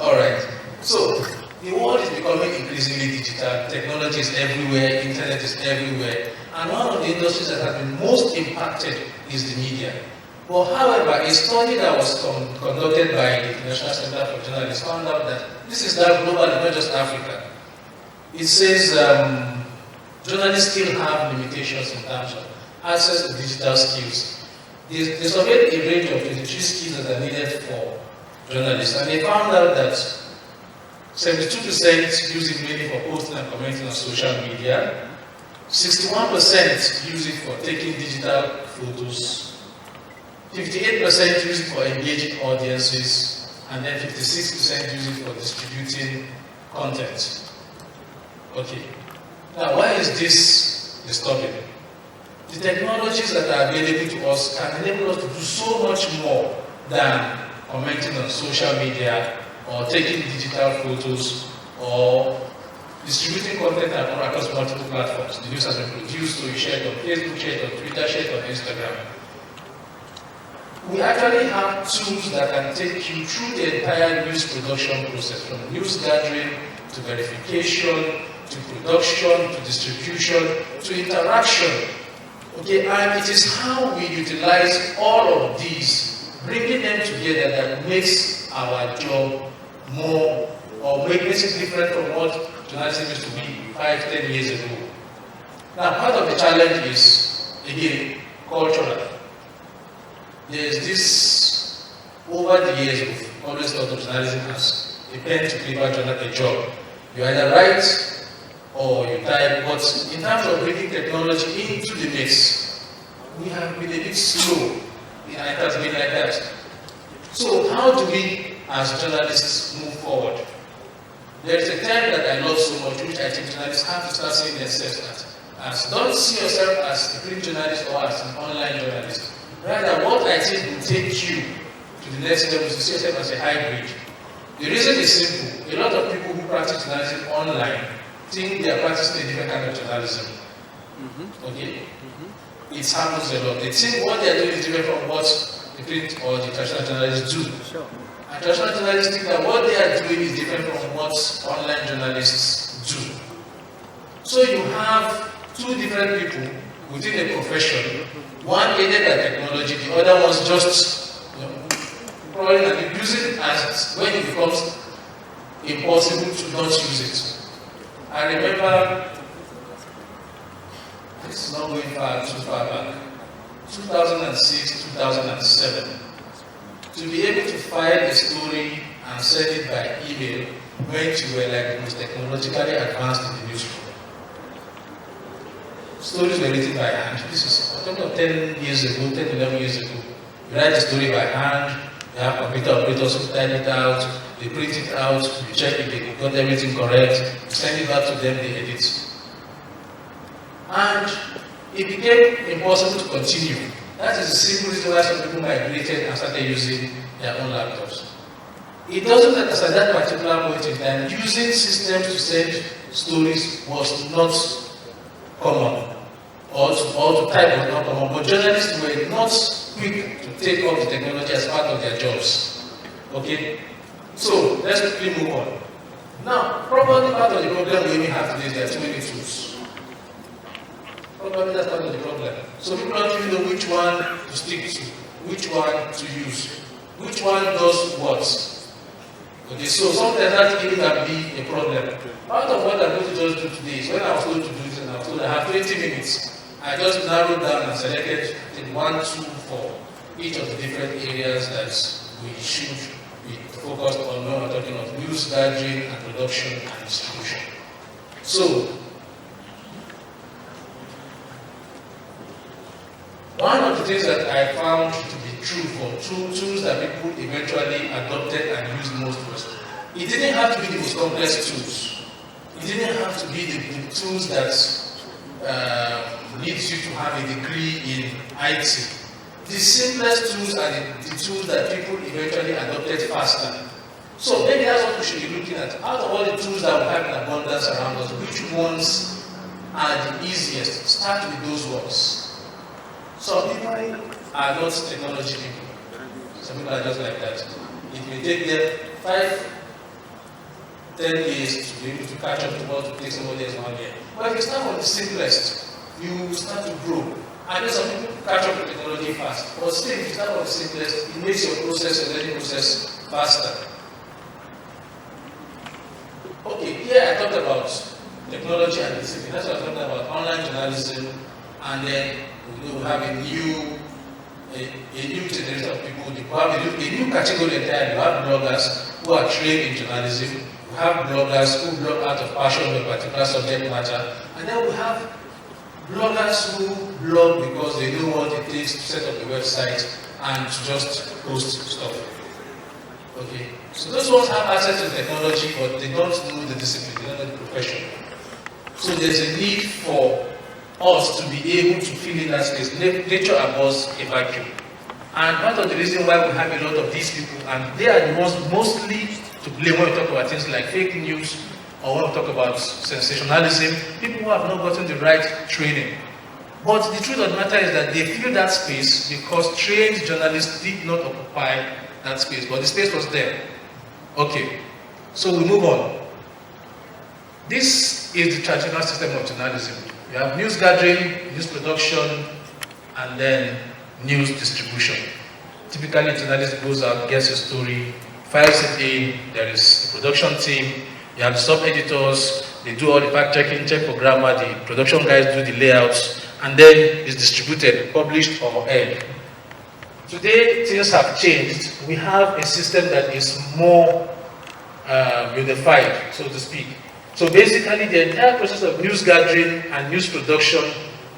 Alright. So, the world is becoming increasingly digital. Technology is everywhere, internet is everywhere. And one of the industries that has been most impacted is the media. But however, a study that was conducted by the International Center for Journalists found out that this is now global, not just Africa. It says journalists still have limitations in terms of access to digital skills. They surveyed a range of 23 skills that are needed for journalists, and they found out that 72% use it mainly for posting and commenting on social media, 61% use it for taking digital photos, 58% use it for engaging audiences, and then 56% use it for distributing content. Okay. Now, why is this disturbing? The technologies that are available to us can enable us to do so much more than commenting on social media or taking digital photos or distributing content across multiple platforms. The news has been produced, so you share it on Facebook, share it on Twitter, share it on Instagram. we actually have tools that can take you through the entire news production process, from news gathering to verification, to production, to distribution, to interaction. Okay, and it is how we utilize all of these, bringing them together, that makes our job more, or makes it different from what journalism used to be 5-10 years ago. Now, part of the challenge is, again, cultural. There's this, over the years, we've always thought of journalism as a pen to paper a job. You either write or you type, but in terms of bringing technology into the mix, we have been a bit slow. It has been like that. So how do we, as journalists, move forward? There's a term that I love so much, which I think journalists have to start seeing themselves as. Don't see yourself as a print journalist or as an online journalist. Rather, what I think will take you to the next level is to see yourself as a hybrid. The reason is simple. A lot of people who practice journalism online think they are practicing a different kind of journalism. Okay? It happens a lot. They think what they are doing is different from what the print or the traditional journalists do. And traditional journalists think that what they are doing is different from what online journalists do. So you have two different people within a profession, one aided by technology, the other one's just probably and using it as when it becomes impossible to not use it. I remember, this is not going too far back, 2006, 2007. To be able to file a story and send it by email meant you were like the most technologically advanced in the newsroom. Stories were written by hand. This is talking of 10 years ago, 10, 11 years ago. You write the story by hand, you have computer operators who type it out, they print it out, you check if they got everything correct, you send it back to them, they edit. And it became impossible to continue. That is the simple reason why some people migrated and started using their own laptops. It doesn't that at that particular point in time, using systems to send stories was not common, or to type was not common, but journalists were not quick to take up the technology as part of their jobs. Okay? So, let's quickly move on. Now, probably part of the problem we even have today is there are too many tools. Probably that's part of the problem. So people don't even know which one to stick to, which one to use, which one does what. Okay, so sometimes that even can be a problem. Part of what I'm going to just do today is when I was told to do this and I was told I have 20 minutes, I just narrowed down and selected 1, 2 for each of the different areas that we should be focused on when we're talking of news gathering and production and distribution. So, one of the things that I found to be true for tools that people eventually adopted and used most was, it didn't have to be the most complex tools. It didn't have to be the tools that needs you to have a degree in IT. The simplest tools are the tools that people eventually adopted faster. So maybe that's what we should be looking at. Out of all the tools that we have in abundance around us, which ones are the easiest? Start with those ones. Some people are not technology people. Some people are just like that. It may take them 5, 10 years to be able to catch up to what it takes somebody else 1 year. But if you start from the simplest, you start to grow. And then some people catch up with technology fast. But still, if you start from the simplest, it makes your process, your learning process faster. Okay, here I talked about technology and discipline. That's what I talked about, online journalism, and then we have a new generation of people. We have a new category entirely. We have bloggers who are trained in journalism. We have bloggers who blog out of passion for a particular subject matter. And then we have bloggers who blog because they know what it takes to set up a website and to just post stuff. Okay? So those ones have access to technology, but they don't know the discipline, they don't know the profession. So there's a need for us to be able to fill in that space. Nature abhors a vacuum. And part of the reason why we have a lot of these people, and they are the ones mostly to blame when we talk about things like fake news, or when we talk about sensationalism, people who have not gotten the right training. But the truth of the matter is that they filled that space because trained journalists did not occupy that space, but the space was there. Okay, so we move on. This is the traditional system of journalism. You have news gathering, news production, and then news distribution. Typically, a journalist goes out, gets a story, files it in, there is a production team, you have the sub-editors, they do all the fact-checking, check for grammar, the production guys do the layouts, and then it's distributed, published or aired. Today, things have changed. We have a system that is more unified, so to speak. So basically, the entire process of news gathering and news production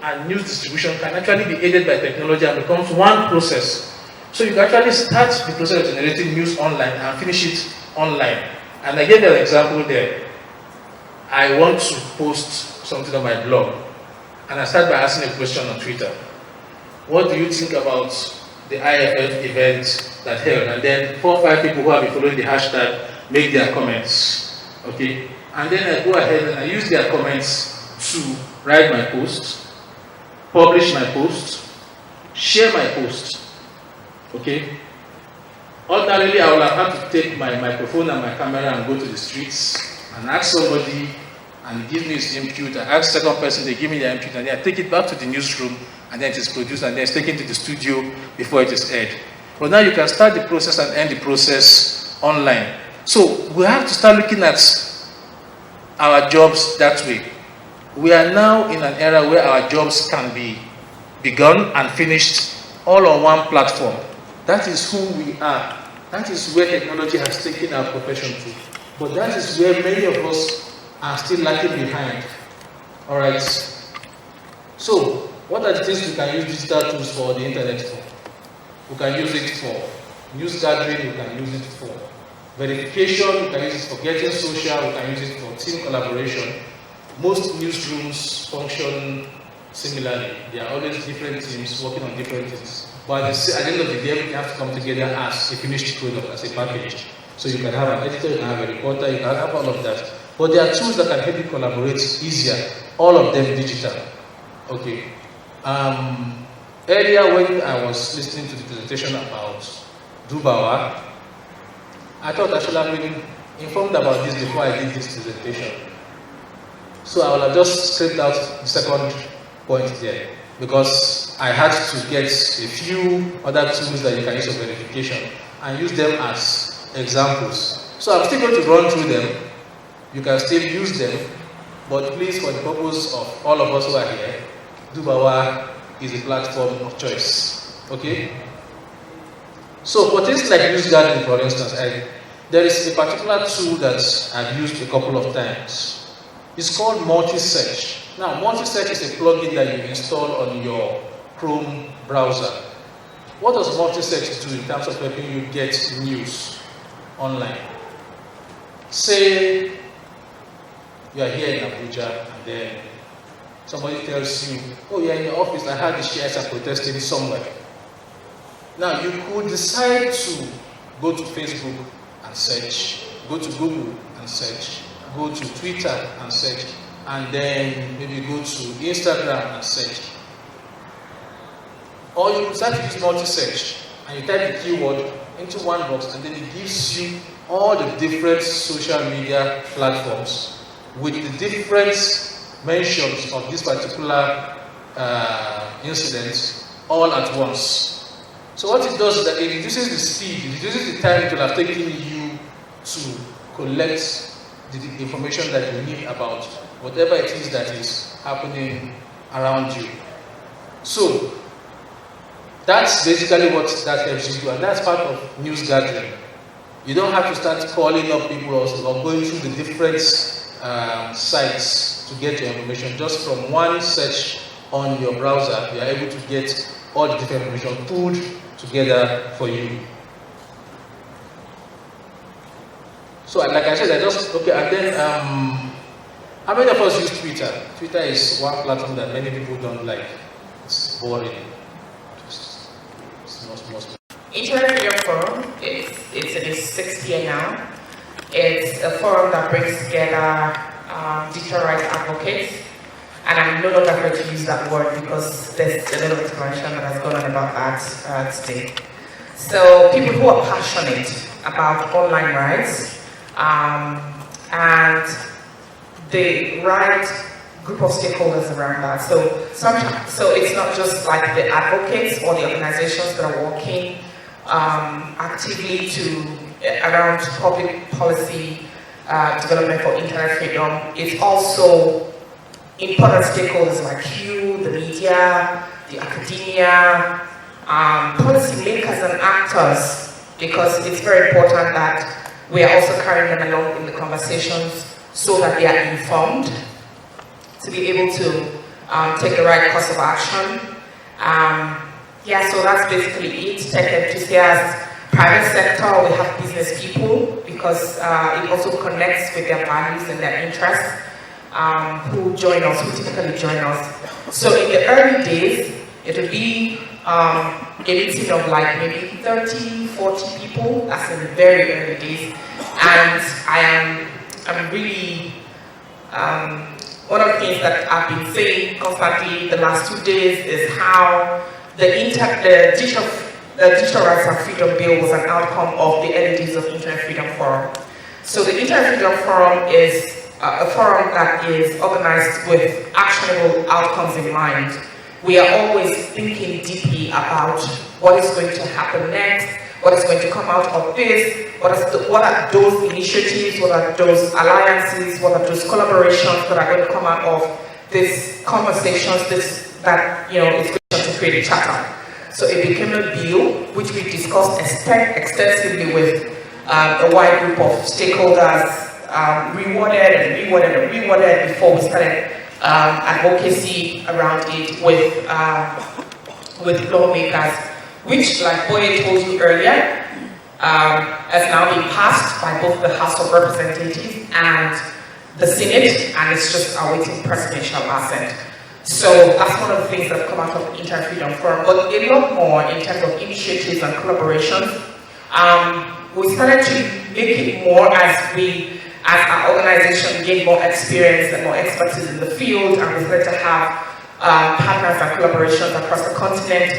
and news distribution can actually be aided by technology and becomes one process. So you can actually start the process of generating news online and finish it online. And I gave an example there. I want to post something on my blog, and I start by asking a question on Twitter. What do you think about the IFF event that held? And then 4 or 5 people who have been following the hashtag make their comments. Okay? And then I go ahead and I use their comments to write my post, publish my post, share my post. Okay? Ordinarily, I will have had to take my microphone and my camera and go to the streets and ask somebody, and he gives me his input. I ask the second person, they give me their input, and then I take it back to the newsroom, and then it is produced, and then it's taken to the studio before it is aired. But now you can start the process and end the process online. So we have to start looking at our jobs that way. We are now in an era where our jobs can be begun and finished all on one platform. That is who we are. That is where technology has taken our profession to. But that is where many of us are still lagging behind. All right. So, what are the things we can use digital tools for, the internet for? We can use it for news gathering, we can use it for verification, we can use it for getting social, we can use it for team collaboration. Most newsrooms function similarly. There are always different teams working on different things. But at the end of the day, we have to come together as a finished product, as a package. So you can have an editor, you can have a reporter, you can have all of that. But there are tools that can help you collaborate easier, all of them digital. Okay. Earlier when I was listening to the presentation about Dubawa, I thought I should have been informed about this before I did this presentation. So I will have just scraped out the second point there, because I had to get a few other tools that you can use for verification and use them as examples. So I'm still going to run through them. You can still use them, but please, for the purpose of all of us who are here, Dubawa is a platform of choice. Okay? So for things like news gathering, for instance, there is a particular tool that I've used a couple of times. It's called multi-search. Now, multi-search is a plugin that you install on your Chrome browser. What does multi-search do in terms of helping you get news online? Say you are here in Abuja and then somebody tells you, oh, you're in your office, I heard the shares are protesting somewhere. Now, you could decide to go to Facebook and search, go to Google and search, go to Twitter and search, and then maybe go to Instagram and search. Or you could start to use multi-search, and you type the keyword into one box, and then it gives you all the different social media platforms with the different mentions of this particular incident all at once. So what it does is that it reduces the speed, it reduces the time it will have taken you to collect the information that you need about whatever it is that is happening around you. So that's basically what that helps you do, and that's part of news gathering. You don't have to start calling up people or going through the different sites to get your information. Just from one search on your browser, you are able to get all the different information pulled together for you. So, like I said, and then, how many of us use Twitter? Twitter is one platform that many people don't like. It's boring. Internet Freedom Forum, it's in its 6th year now. It's a forum that brings together digital rights advocates and I'm no longer going to use that word because there's a lot of explanation that has gone on about that today. So people who are passionate about online rights and the right group of stakeholders around that. So it's not just like the advocates or the organizations that are working actively around public policy development for internet freedom. It's also important stakeholders like you, the media, the academia, policy makers and actors, because it's very important that we are also carrying them along in the conversations so that they are informed to be able to take the right course of action. Yeah, so that's basically it. Tech enthusiasts, private sector, we have business people, because it also connects with their values and their interests, who join us, who typically join us. So in the early days, it would be a meeting of like maybe 30, 40 people. That's in the very early days. And I'm really, one of the things that I've been saying constantly the last 2 days is how the Digital Rights and Freedom Bill was an outcome of the early days of Internet Freedom Forum. So the Internet Freedom Forum is a forum that is organized with actionable outcomes in mind. We are always thinking deeply about what is going to happen next, what is going to come out of this, what are those initiatives, what are those alliances, what are those collaborations that are going to come out of these conversations, that is going to create a charter. So it became a bill which we discussed extensively with a wide group of stakeholders, rewarded before we started advocacy around it with lawmakers, which, like Boye told you earlier, has now been passed by both the House of Representatives and the Senate, and it's just awaiting presidential assent. So that's one of the things that have come out of the Internet Freedom Forum, but a lot more in terms of initiatives and collaborations. We started to make it more as our organization gained more experience and more expertise in the field, and we started to have partners and collaborations across the continent.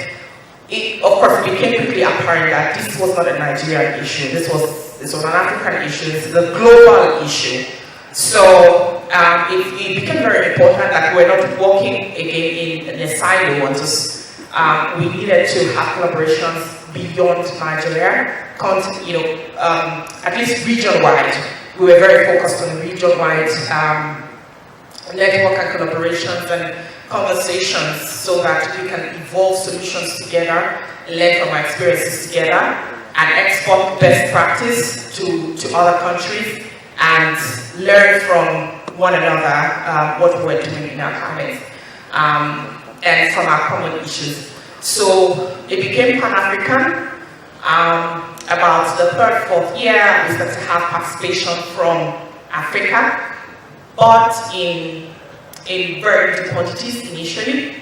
It, of course, became quickly apparent that this was not a Nigerian issue. This was an African issue. This is a global issue. So it became very important that we're not working again in a silo, and just we needed to have collaborations beyond Nigeria, at least region-wide. We were very focused on region-wide network and collaborations and conversations so that we can evolve solutions together, learn from our experiences together, and export best practice to other countries, and learn from one another what we're doing in our climates, and from our common issues. So it became Pan-African. About the third, fourth year, we started to have participation from Africa, but in very little quantities initially.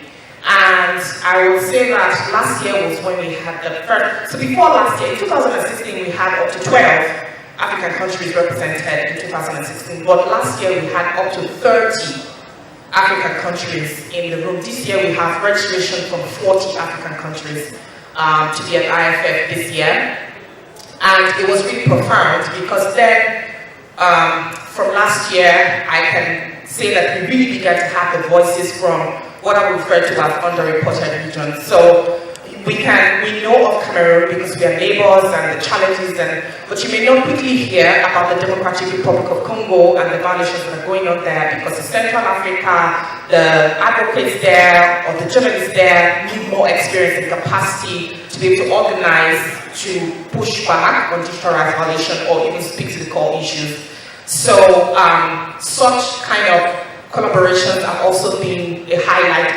And I would say that last year was when we had the first, so before last year, in 2016, we had up to 12 African countries represented in 2016, but last year we had up to 30 African countries in the room. This year we have registration from 40 African countries to be at IFF this year. And it was really profound because then, from last year, I can say that we really began to have the voices from what I would refer to as underreported regions. So we know of Cameroon because we are neighbors and the challenges, but you may not quickly hear about the Democratic Republic of Congo and the violations that are going on there, because in Central Africa, the advocates there or the journalists there need more experience and capacity to be able to organize, to push back on digital rights violation or even speak to the core issues. So such kind of collaborations have also been a highlight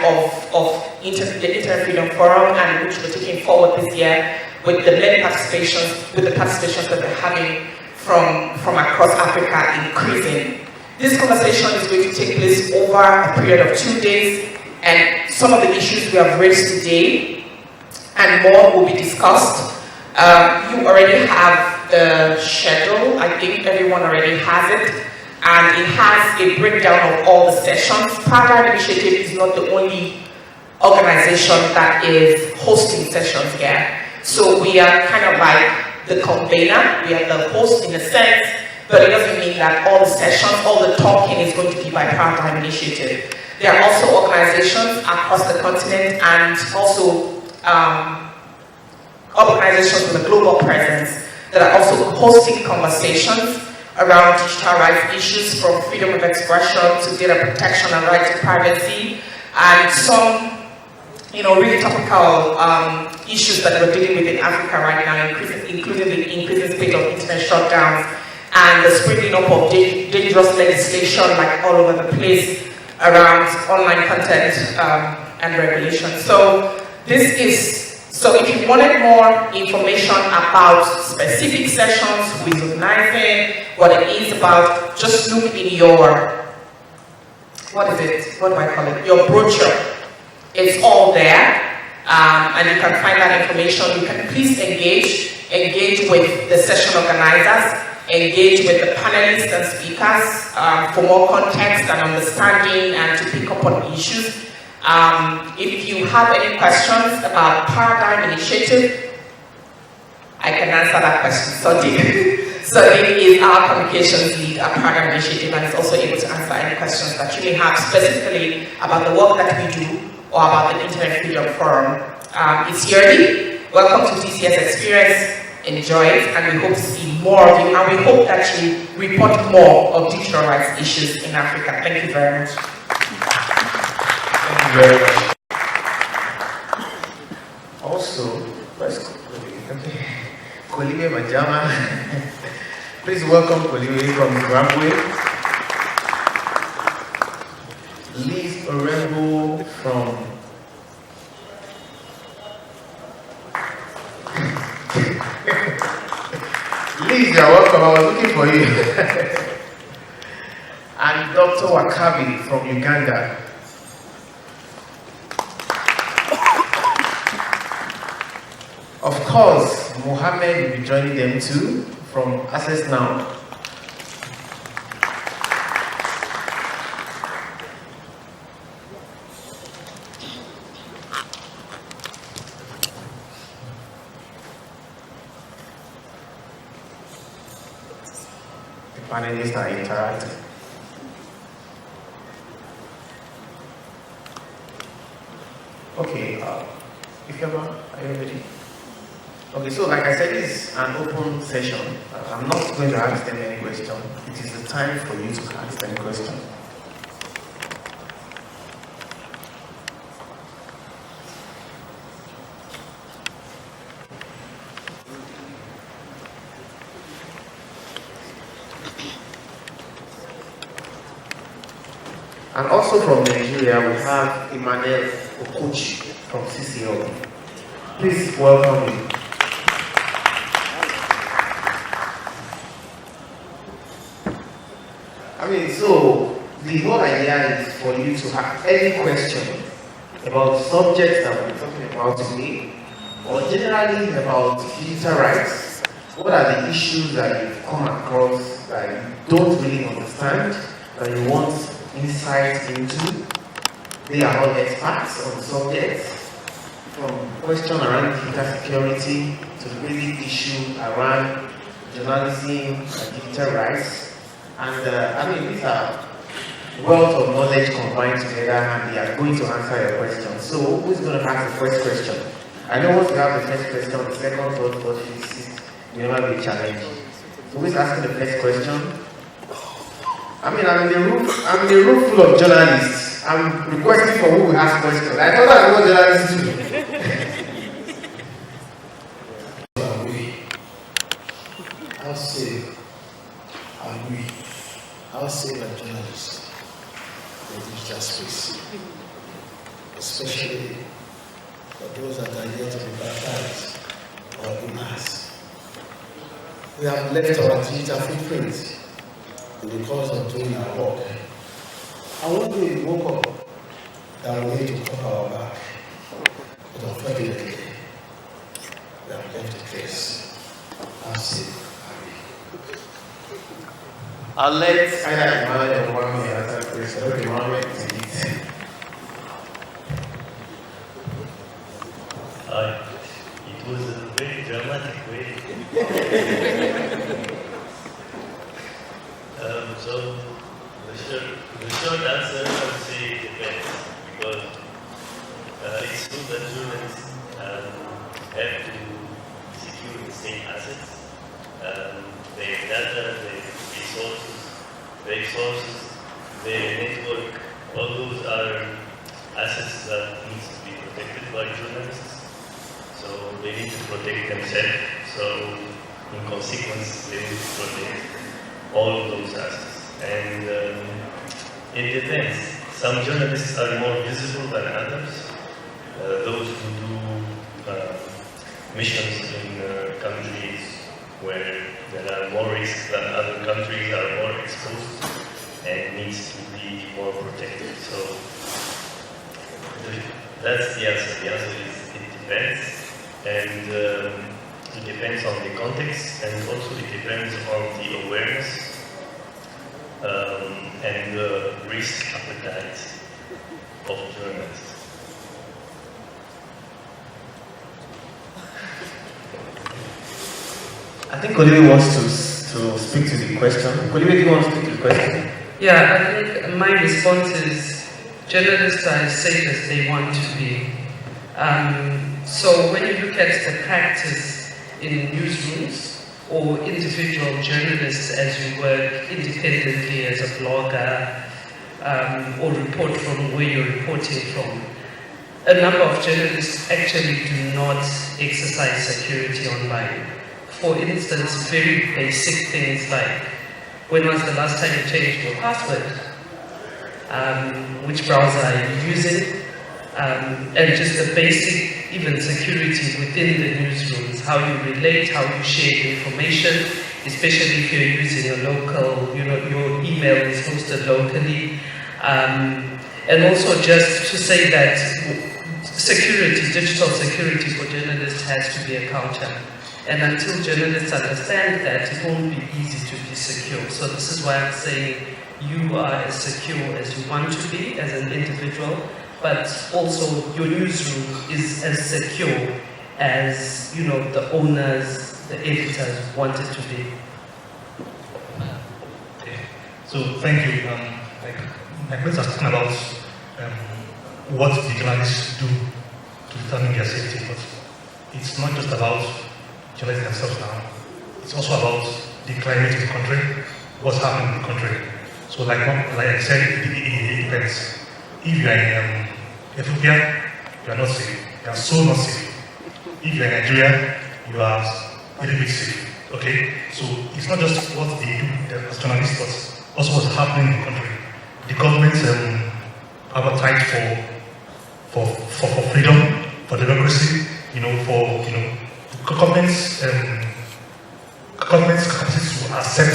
of the Internet Freedom Forum, and which we're taking forward this year with the many participations, that we're having from across Africa increasing. This conversation is going to take place over a period of 2 days, and some of the issues we have raised today and more will be discussed. You already have the schedule. I think everyone already has it. and it has a breakdown of all the sessions. Paradigm Initiative is not the only organization that is hosting sessions here. So we are kind of like the convener, we are the host in a sense, but it doesn't mean that all the sessions, all the talking is going to be by Paradigm Initiative. There are also organizations across the continent and also organizations with a global presence that are also hosting conversations around digital rights issues, from freedom of expression to data protection and right to privacy, and some really topical issues that we're dealing with in Africa right now, including the increasing spate of internet shutdowns and the springing up of dangerous legislation like all over the place around online content and regulation. So if you wanted more information about specific sessions, who is organizing, what it is about, just look in your, your brochure. It's all there, and you can find that information. You can please engage with the session organizers, engage with the panelists and speakers for more context and understanding and to pick up on issues. If you have any questions about Paradigm Initiative, I can answer that question. Sadiq is our communications lead at Paradigm Initiative and is also able to answer any questions that you may have specifically about the work that we do or about the Internet Freedom Forum. It's yearly. Welcome to DCS Experience. Enjoy it, and we hope to see more of you, and we hope that you report more of digital rights issues in Africa. Thank you very much. Thank you very much. Also, Kolime Majama. Please welcome Kolime from Zimbabwe. Liz Orembo from Liz, you're welcome. I was looking for you. And Dr. Wakabi from Uganda. Of course, Mohammed will be joining them too from Access Now. The panelists are interacting. Okay, if you're are you ready? Okay, so like I said, this is an open session. I'm not going to ask them any question. It is the time for you to ask them questions. And also from Nigeria, we have Emmanuel Okuchi from CCO. Please welcome him. So the whole idea is for you to have any question about subjects that we're talking about today, or generally about digital rights. What are the issues that you've come across that you don't really understand, that you want insight into? They are all experts on subjects, from question around digital security to the basic issue around journalism and digital rights. And these are wealth of knowledge combined together, and they are going to answer your questions. So who's going to ask the first question? I know once you have the first question, the second, third, fourth, fifth, sixth, will never be a challenge. So who's asking the first question? I'm in the room full of journalists. I'm requesting for who will ask questions. I thought I was journalists too. How safe are journalists in the digital space, especially for those that are yet to be baptized or immersed? We have left our digital footprint in the course of doing our work. And one day we woke up that we need to cover our back, but unfortunately, we have left the place. How safe are we? I'll let either Emmanuel or Mohammed answer the question. Okay, Mohammed, take it. It was a very dramatic way. So the short answer, I would say it depends, because it's true that journalists have to secure the same assets, their data, their resources, their network. All those are assets that need to be protected by journalists. So they need to protect themselves. So in consequence, they need to protect all of those assets. And it depends. Some journalists are more visible than others. Those who do missions in countries where there are more risks than other countries are more exposed and needs to be more protected. So that's the answer. The answer is it depends. And it depends on the context, and also it depends on the awareness and the risk appetite of journalists. I think Olivier wants to speak to the question. Olivier, do you want to speak to the question? Yeah, I think my response is journalists are as safe as they want to be. So when you look at the practice in newsrooms or individual journalists as you work independently as a blogger or report from where you're reporting from, a number of journalists actually do not exercise security online. For instance, very basic things like, when was the last time you changed your password? Which browser are you using? And just the basic, even security within the newsrooms, how you relate, how you share information, especially if you're using a local, your email is hosted locally. And also just to say that security, digital security for journalists has to be a culture. And until journalists understand that, it won't be easy to be secure. So this is why I'm saying you are as secure as you want to be as an individual, but also your newsroom is as secure as the owners, the editors want it to be. Okay. So thank you. My question is talking about what the journalists do to determine their safety, but it's not just about journalists themselves now. It's also about the climate of the country, what's happening in the country. So like I said, it depends. If you are in Ethiopia, you are not safe. You are so not safe. If you are in Nigeria, you are a little bit safe. Okay? So it's not just what they do as journalists, but also what's happening in the country. The government appetite for freedom, for democracy, government's capacity to accept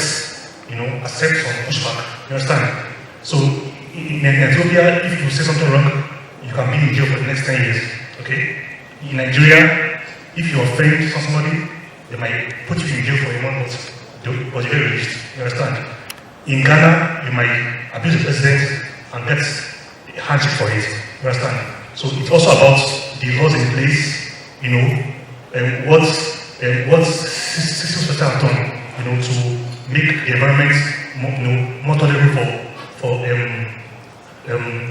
some pushback. You understand? So in Ethiopia, if you say something wrong, you can be in jail for the next 10 years. Okay? In Nigeria, if you offend somebody, they might put you in jail for a month, but you're very released. You understand? In Ghana, you might abuse the president and get a handshake for it. You understand? So it's also about the laws in place, what systems have done, to make the environment more tolerable for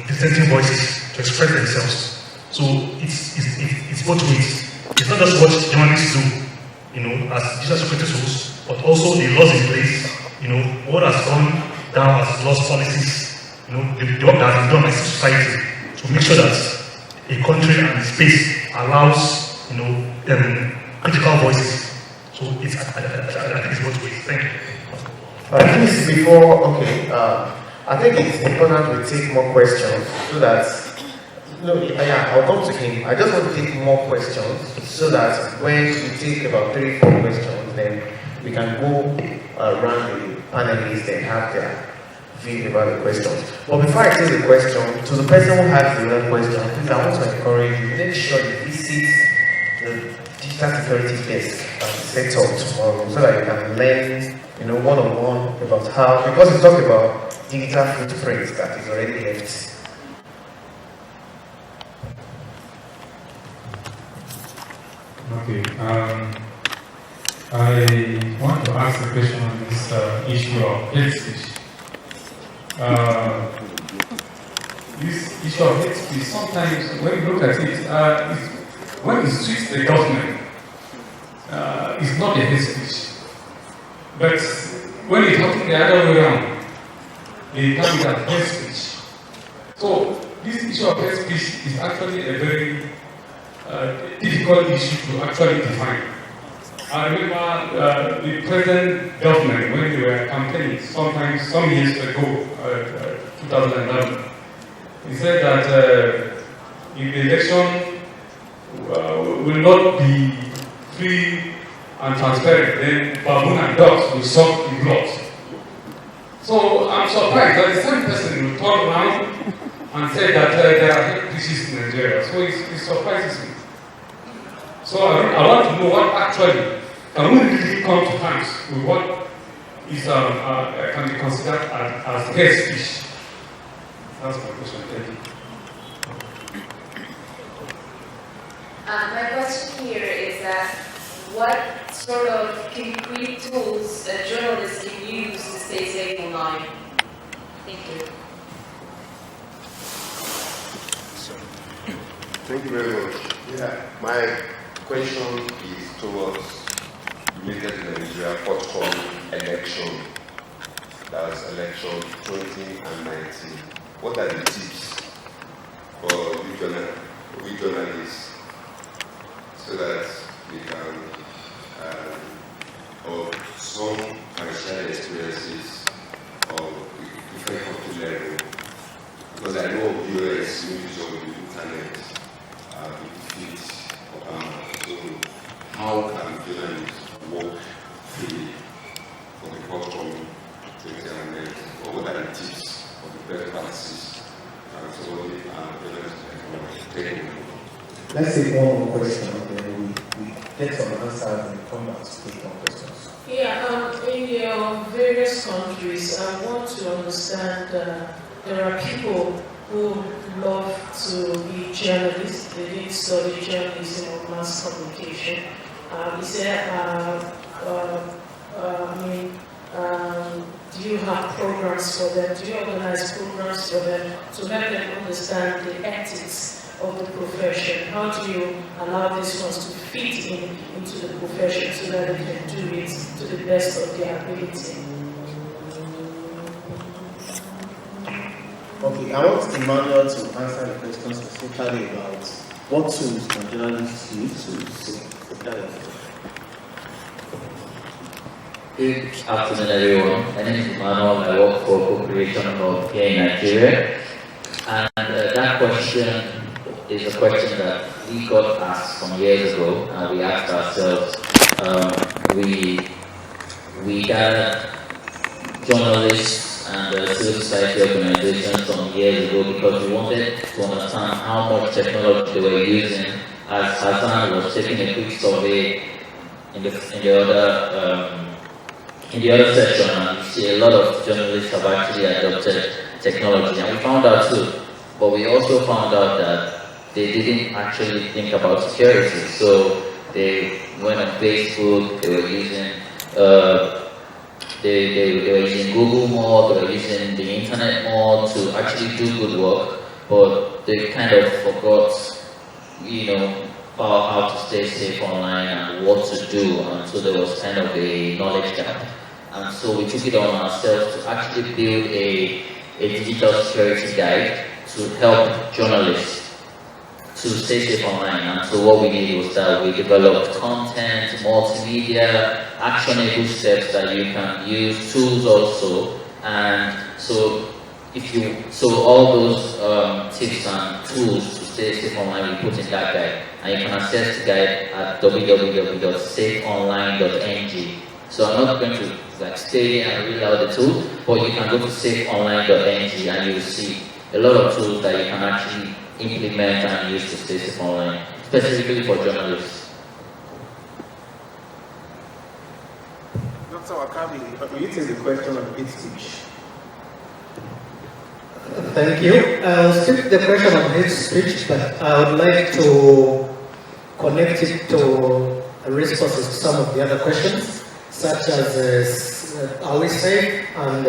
dissenting voices to express themselves. So it's both ways. It's not just what journalists do, as digital security tools, but also the laws in place, what has gone down as laws, policies, the work that has been done by society to make sure that a country and a space allows, critical voices. So I think it's both ways. Thank you. Please, before, I think it's important we take more questions so that, I'll come to him. I just want to take more questions so that when we take about 3-4 questions, then we can go around the panelists and have their view about the questions. But before I take the question, to the person who has the other question, please, I want to encourage you, make sure you visit the digital security desk at the set up tomorrow so that you can learn one-on-one about how, because we talked about digital footprint that is already left. Okay. I want to ask a question on this issue of hate speech. This issue of hate speech, sometimes when you look at it, when it suits the government, it's not a hate speech. But when it's happening the other way around, they come with a hate speech. So this issue of hate speech is actually a very difficult issue to actually define. I remember the present government, when they were campaigning, sometimes some years ago, 2011, he said that if the election will not be free and transparent, then baboon and dogs will suck the blood. So I'm surprised that the same person will turn around and say that there are hate speeches in Nigeria. So it surprises me. So I want to know what actually, can we really come to terms with what is can be considered as hate speech? That's my question. Thank you. My question here is that what sort of concrete tools journalists can use to stay safe online? Thank you. Thank you very much. Yeah, my question is towards related to Nigeria forthcoming election. That's election 2019. What are the tips for we journalists so that we can, or some can share experiences of different country level? Because I know viewers use on the internet. So how can journalists work freely for the forthcoming 2019? Or what are the tips or the best practices so journalists can take? Let's take one more question and then we get some answers and come back to take more questions. Yeah, in your various countries, I want to understand there are people who love to be journalists. They did study journalism or mass communication. Is there, do you have programs for them? Do you organize programs for them to help them understand the ethics of the profession? How do you allow these ones to fit into the profession so that they can do it to the best of their ability? Okay, I want Emmanuel to answer the question specifically about what tools can journalists use to prepare. Good afternoon, everyone. My name is Emmanuel. I work for Co-Creation Hub here in Nigeria. And that question is a question that we got asked some years ago, and we asked ourselves. We gathered journalists and civil society organizations some years ago because we wanted to understand how much technology they were using. As Hassan was taking a quick survey in the other section, and you see a lot of journalists have actually adopted technology, and we found out too. But we also found out that they didn't actually think about security. So they went on Facebook, they were using they were using Google more, they were using the internet more to actually do good work, but they kind of forgot, about how to stay safe online and what to do, and so there was kind of a knowledge gap. And so we took it on ourselves to actually build a digital security guide to help journalists to stay safe online. And so what we did was that we developed content, multimedia, actionable steps that you can use, tools also. And so all those tips and tools to stay safe online we put in that guide. And you can access the guide at www.safeonline.ng. So I'm not going to stay and read out the tool, but you can go to safeonline.ng and you will see a lot of tools that you can actually implement and use to stay safe online, specifically for journalists. Dr. Wakabi, will you take the question on hate speech? Thank you. I'll skip the question of hate speech, but I would like to connect it to responses to some of the other questions, such as are we safe and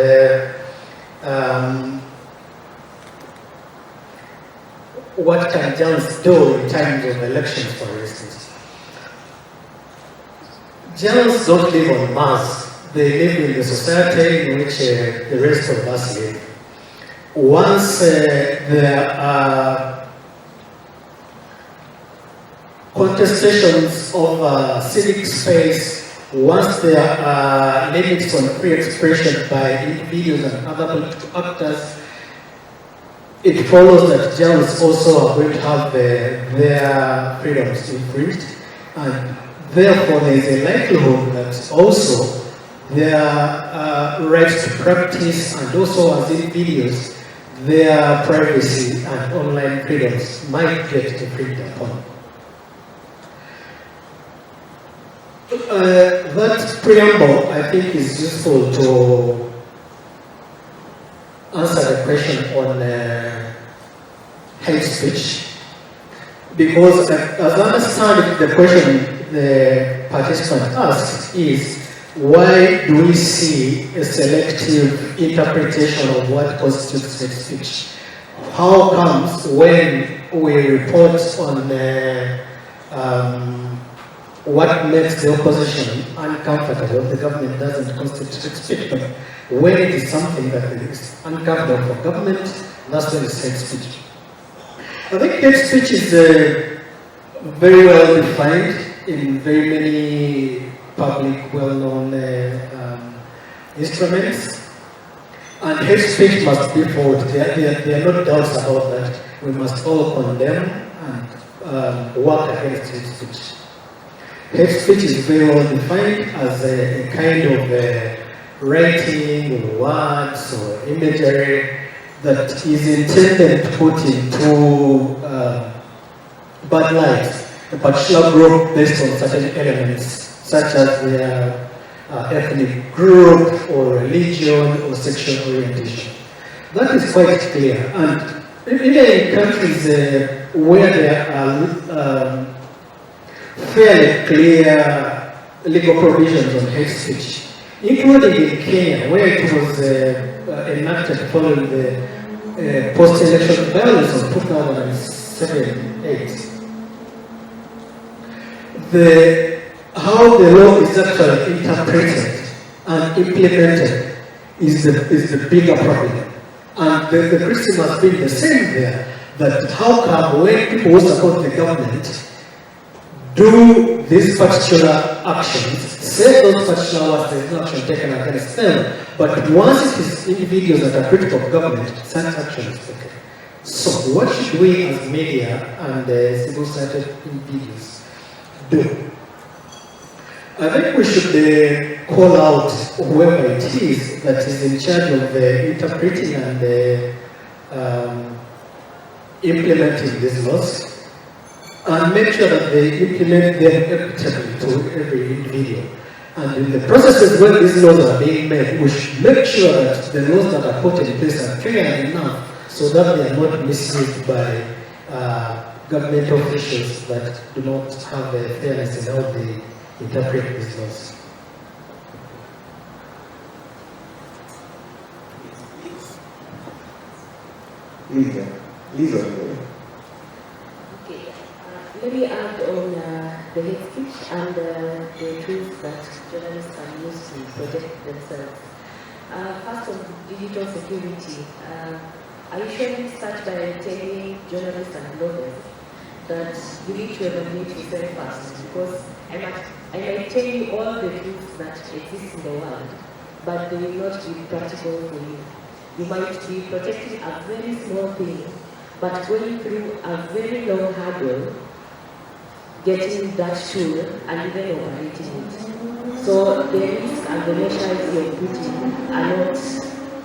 what can journalists do in times of elections, for instance. Journalists don't live on Mars. They live in the society in which the rest of us live. Once there are contestations of civic space, once there are limits on free expression by individuals and other political actors, it follows that journalists also are going to have their freedoms infringed, and therefore there is a likelihood that also their rights to practice and also as individuals, their privacy and online freedoms might get infringed upon. That preamble, I think, is useful to answer the question on hate speech, because as I understand the question the participant asks is, why do we see a selective interpretation of what constitutes hate speech? How comes when we report on what makes the opposition uncomfortable, the government doesn't constitute hate speech, but when it is something that is uncomfortable for government, that's when it's hate speech. I think hate speech is very well defined in very many public, well-known instruments, and hate speech must be fought. There are no doubts about that. We must all condemn and work against hate speech. Hate speech is very well defined as a kind of writing or words or imagery that is intended to put into bad light a particular group based on certain elements, such as their ethnic group or religion or sexual orientation. That is quite clear. And in countries where there are fairly clear legal provisions on hate speech, including in Kenya, where it was enacted following the post-election violence of 2007-8. How the law is actually interpreted and implemented is the bigger problem. And the criticism has been the same there, that how come when people who support the government do these particular actions, say those particular words, there is no action taken against them, but once it is individuals that are critical of government, such action is taken. So what should we as media and civil society individuals do? I think we should call out whoever it is that is in charge of interpreting and implementing these laws, and make sure that they implement them equitably to every individual. And in the processes where these laws are being made, we should make sure that the laws that are put in place are clear enough so that they are not misused by government officials that do not have a fairness in how they interpret these laws. Lisa. Okay, let me add on the hate speech and the tools that journalists can use to protect themselves. First on digital security, I usually start by telling journalists and bloggers that you need to evaluate yourself first, because I might tell you all the tools that exist in the world, but they will not be practical for you. You might be protecting a very small thing, but going through a very long hurdle, getting that tool and then operating it. So the risk and the measures you're putting are not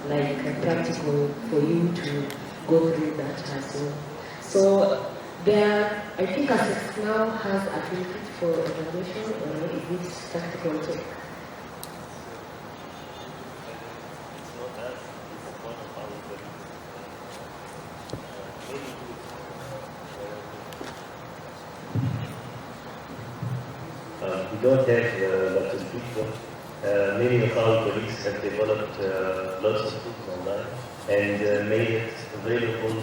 like practical for you to go through that hassle. So there, I think Access now has a toolkit for evaluation, or is it practical check? We don't have lots of people. Many of our colleagues have developed lots of tools online and made it available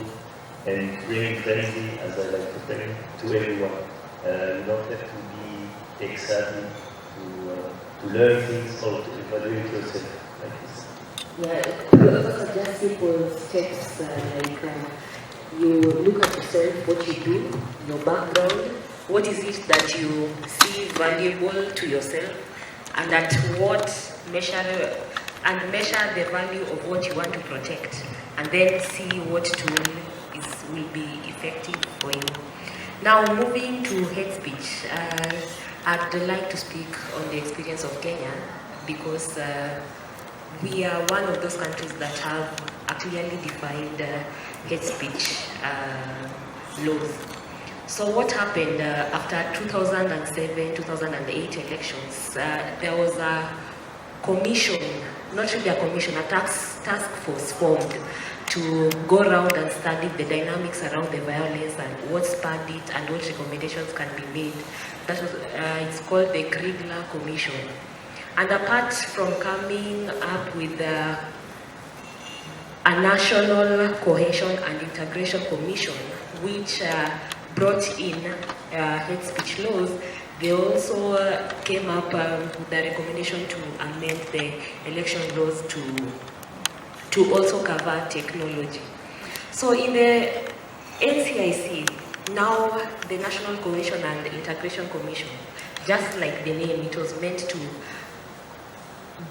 and brain friendly, as I like to say, to everyone. You don't have to be tech-savvy to learn things or to evaluate yourself like this. Yeah, those are just simple steps, you look at yourself, what you do, your background, what is it that you see valuable to yourself, and at what measure the value of what you want to protect, and then see what tool will be effective for you. Now, moving to hate speech, I'd like to speak on the experience of Kenya, because we are one of those countries that have a clearly defined hate speech laws. So what happened after 2007-2008 elections, there was a commission, not really a commission, a task force formed to go around and study the dynamics around the violence and what spurred it and what recommendations can be made. That was, it's called the Kriegler Commission. And apart from coming up with a National Cohesion and Integration Commission, which brought in hate speech laws, they also came up with the recommendation to amend the election laws to also cover technology. So in the NCIC, now the National Cohesion and Integration Commission, just like the name, it was meant to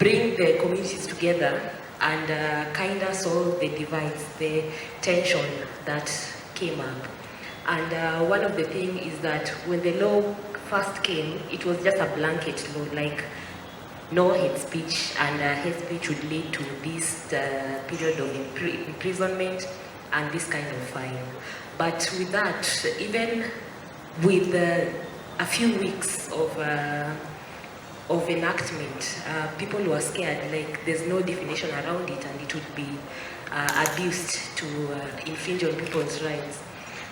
bring the communities together and kind of solve the divides, the tension that came up. And one of the things is that when the law first came, it was just a blanket law, like no hate speech, and hate speech would lead to this period of imprisonment and this kind of fine. But with that, even with a few weeks of enactment, people were scared, like there's no definition around it and it would be abused to infringe on people's rights.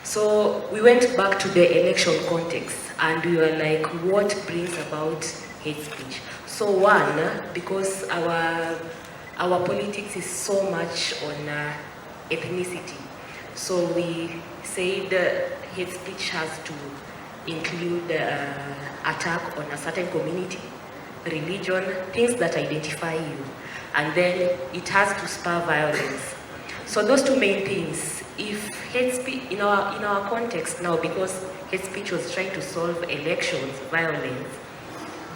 So we went back to the election context and we were like, what brings about hate speech? So one, because our politics is so much on ethnicity, so we said hate speech has to include attack on a certain community, religion, things that identify you, and then it has to spur violence. So those two main things, if hate speech, in our context now, because hate speech was trying to solve elections, violence,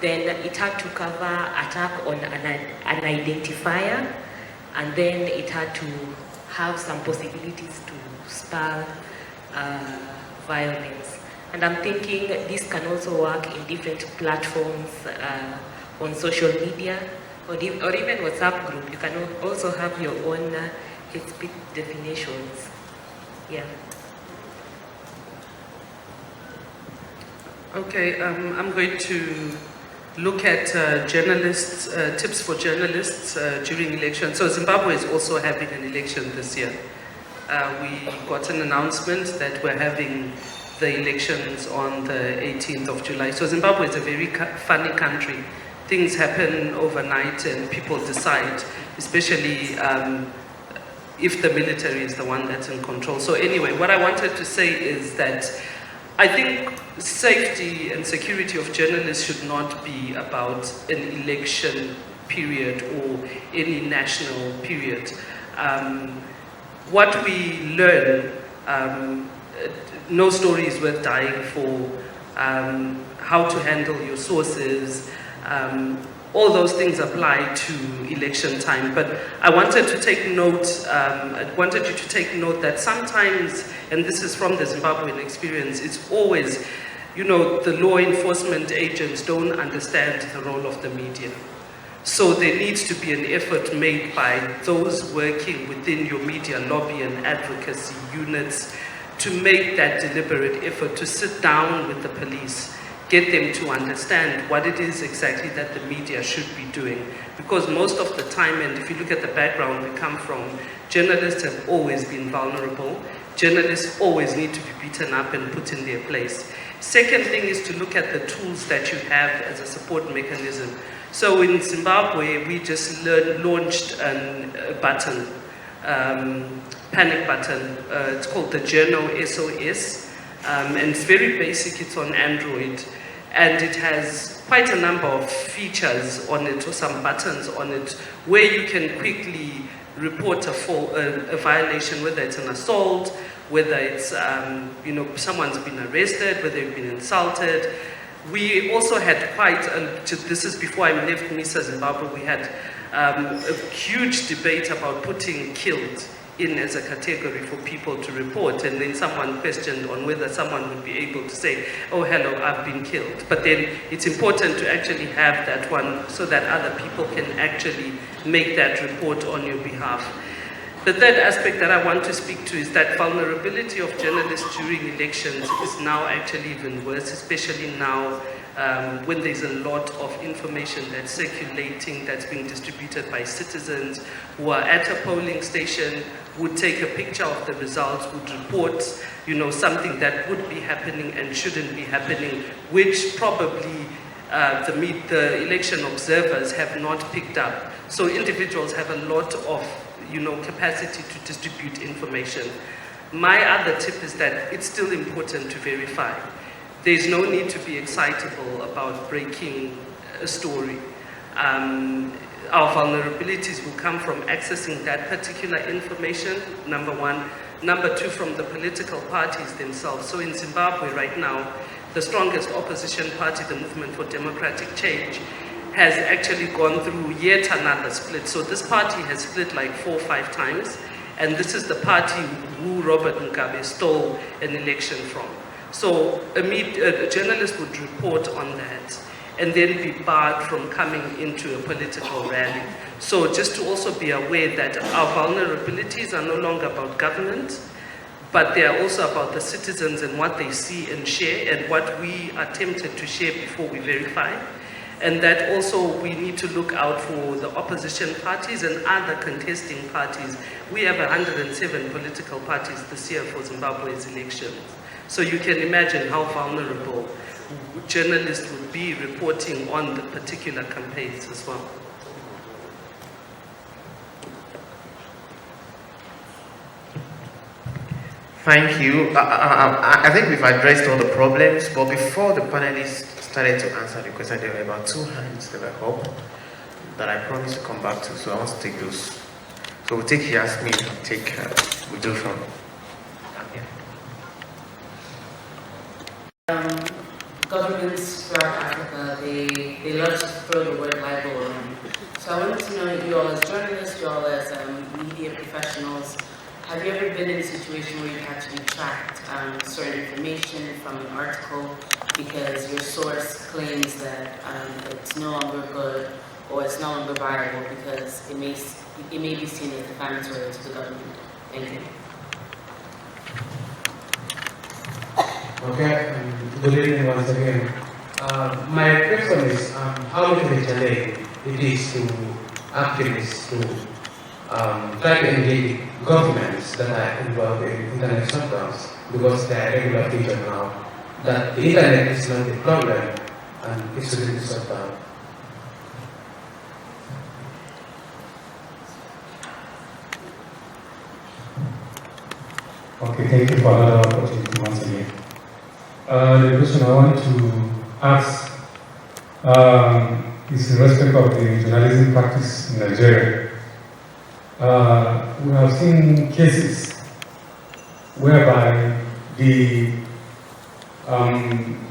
then it had to cover attack on an identifier, and then it had to have some possibilities to spur violence. And I'm thinking this can also work in different platforms on social media, or even WhatsApp group. You can also have your own hate speech definitions. Yeah. Okay, I'm going to look at journalists, tips for journalists during elections. So Zimbabwe is also having an election this year. We got an announcement that we're having the elections on the 18th of July. So Zimbabwe is a very funny country. Things happen overnight and people decide, especially if the military is the one that's in control. So anyway, what I wanted to say is that I think safety and security of journalists should not be about an election period or any national period. What we learn, no story is worth dying for, how to handle your sources, all those things apply to election time. But I wanted to take note, I wanted you to take note that sometimes, and this is from the Zimbabwean experience, it's always, you know, the law enforcement agents don't understand the role of the media. So there needs to be an effort made by those working within your media lobby and advocacy units to make that deliberate effort to sit down with the police, get them to understand what it is exactly that the media should be doing. Because most of the time, and if you look at the background we come from, journalists have always been vulnerable. Journalists always need to be beaten up and put in their place. Second thing is to look at the tools that you have as a support mechanism. So in Zimbabwe, we just launched a button, panic button. It's called the Journal SOS, and it's very basic. It's on Android, and it has quite a number of features on it, or some buttons on it, where you can quickly report a violation, whether it's an assault, whether it's someone's been arrested, whether you've been insulted. We also had this is before I left MISA Zimbabwe, we had a huge debate about putting killed in as a category for people to report, and then someone questioned on whether someone would be able to say, oh hello, I've been killed. But then it's important to actually have that one so that other people can actually make that report on your behalf. The third aspect that I want to speak to is that vulnerability of journalists during elections is now actually even worse, especially now when there's a lot of information that's circulating, that's being distributed by citizens who are at a polling station, would take a picture of the results, would report, something that would be happening and shouldn't be happening, which probably the election observers have not picked up. So individuals have a lot of capacity to distribute information. My other tip is that it's still important to verify. There's no need to be excitable about breaking a story. Our vulnerabilities will come from accessing that particular information, number one. Number two, from the political parties themselves. So in Zimbabwe right now, the strongest opposition party, the Movement for Democratic Change, has actually gone through yet another split. So this party has split like 4 or 5 times, and this is the party who Robert Mugabe stole an election from. So a journalist would report on that and then be barred from coming into a political rally. So just to also be aware that our vulnerabilities are no longer about government, but they are also about the citizens and what they see and share and what we are tempted to share before we verify. And that also we need to look out for the opposition parties and other contesting parties. We have 107 political parties this year for Zimbabwe's elections. So you can imagine how vulnerable journalists would be reporting on the particular campaigns as well. Thank you. I think we've addressed all the problems, but before the panelists started to answer the question, there were about 2 hands that were up that I promised to come back to, so I want to take those. So we'll take Yasmin and take Udo from governments throughout Africa, they love to throw the word libel around. So I wanted to know, you all as journalists, you all as media professionals, have you ever been in a situation where you had to retract certain information from an article because your source claims that it's no longer good or it's no longer viable because it may be seen as defamatory to the government? Thank you. Okay, good evening once again. My question is how much of a challenge it is to activists to try to engage governments that are involved in internet shutdowns, because they are regular feature now that the internet is not the problem and it shouldn't be shut down. Okay, thank you for another opportunity once again. The question I want to ask is in respect of the journalism practice in Nigeria. We have seen cases whereby the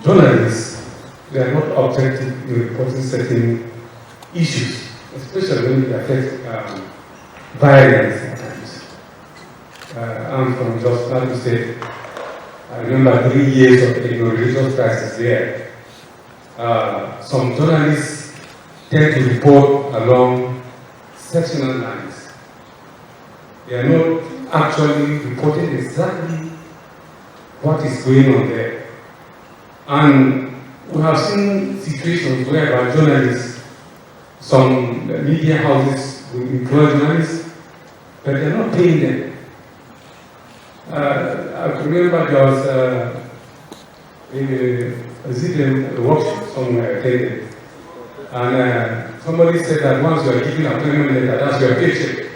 journalists, they are not objective in reporting certain issues, especially when it affects violence sometimes. I'm from Jos Plateau State. I remember 3 years of a religious crisis there. Some journalists tend to report along sectional lines. They are not actually reporting exactly what is going on there. And we have seen situations whereby journalists, some media houses will employ journalists, but they are not paying them. I remember there was is it a workshop somewhere attended, and somebody said that once you are given a appointment letter, that's your paycheck.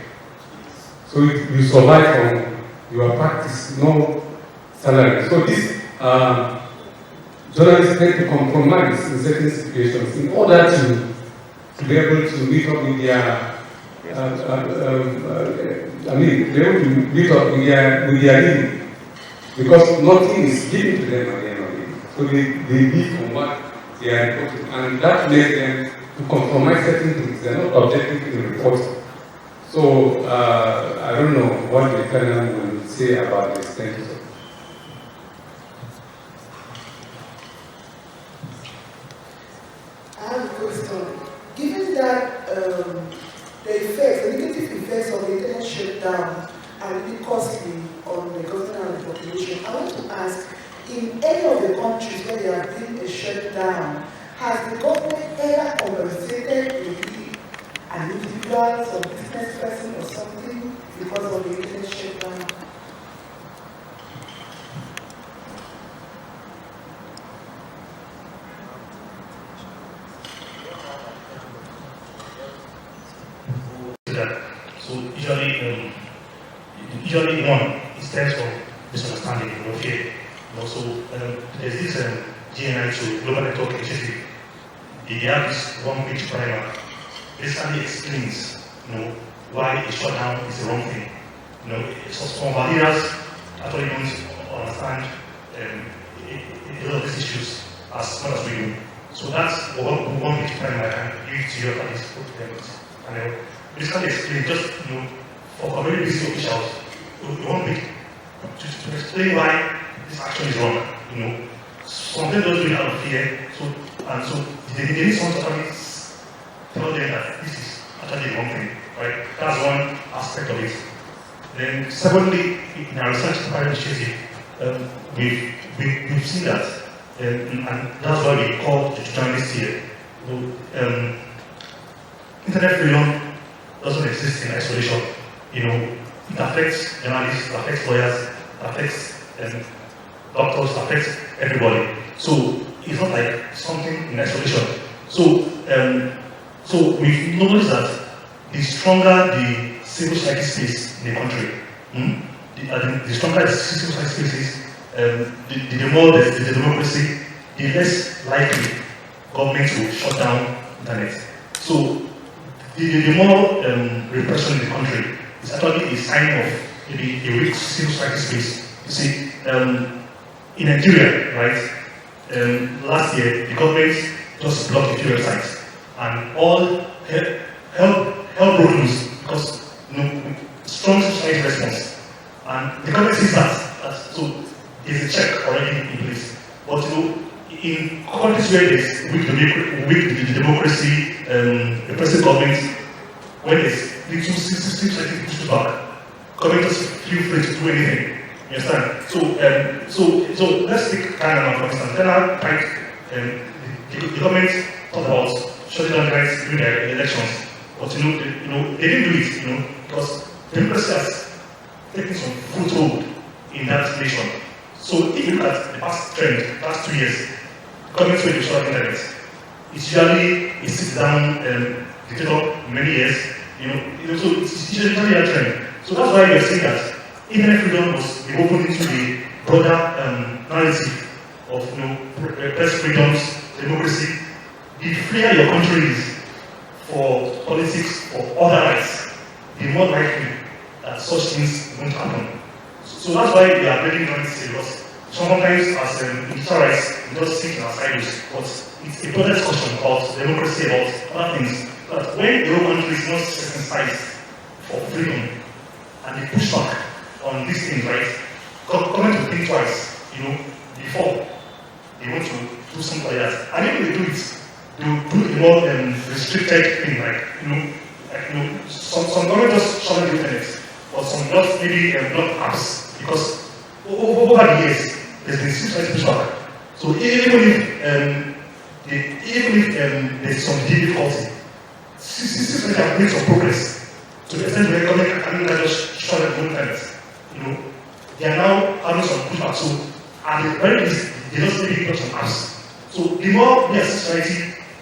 So you survive from your practice, no salary. So this journalists tend to compromise in certain situations in order to be able to meet up with their be able to meet up with their living, because nothing is given to them at the end of it. So they live from what they are reporting, and that makes them to compromise certain things. They are not objective in the report. So I don't know what the panel will say about this. Thank you, sir. I have a question. Given that the negative effects of the internet shutdown are really costly on the government and the population, I want to ask, in any of the countries where there has been a shutdown, has the government ever compensated maybe an individual, some business person or something because of the internet shutdown? So usually one is terms of misunderstanding or fear. So there's this GNI, so Global Network Initiative. They have this one-page primer. Basically explains, why a shutdown is the wrong thing. So some leaders actually don't understand a lot of these issues as much as we do. So that's one-page primer I can give to you at this point. Basically explain, just for community busy officials, one week to explain why this action is wrong. Something don't do it out of fear. So they need someone to actually tell them that this is actually the wrong thing, right? That's one aspect of it. Then secondly, in our research initiative, we've seen that, and that's why we called the journalists here. Internet freedom doesn't exist in isolation. It affects journalists, it affects lawyers, it affects doctors, it affects everybody. So it's not like something in isolation. So we've noticed that the stronger the civil society space in the country, the stronger the civil society space is, the more there's the democracy, the less likely government will shut down internet. So the more repression in the country is actually a sign of maybe a rich civil society space. You see, in Nigeria, right, last year the government just blocked a few websites, and all hell broke loose because strong society response. And the government sees that, so there's a check already in place. But in countries where there's weak democracy, repressive government, when there's little society pushed back, government just feel free to do anything. You understand? So let's take Ghana for instance. Ghana tried, the government thought about shutting down rights during the elections, but they didn't do it, because democracy has taken some foothold in that nation. So if you look at the past trend, past 2 years, governments were to shut down internet. It's usually a sit-down dictator many years, so it's usually a trend. So that's why we are saying that internet freedom must be open into the broader narrative of press freedoms, democracy. The freer your country is for politics or other rights, the more likely that such things won't happen. So that's why we are breaking down this serious. Sometimes as digital rights, we just sit in our silos, but it's a broader discussion about democracy, about other things. But when the whole country is not sensitized for freedom, and they push back on these things, right? Government will think twice, before they want to do something like that. And if they do it, they will do a more restricted thing, some government just shut the internet, or some just maybe block apps, because over the years, there's been systematic pushback. So even if there's some difficulty, systems have made some progress. To the extent where government can just shut down the internet, they are now having some pushback. So at the very least, they just maybe touch on us. So the more we as a society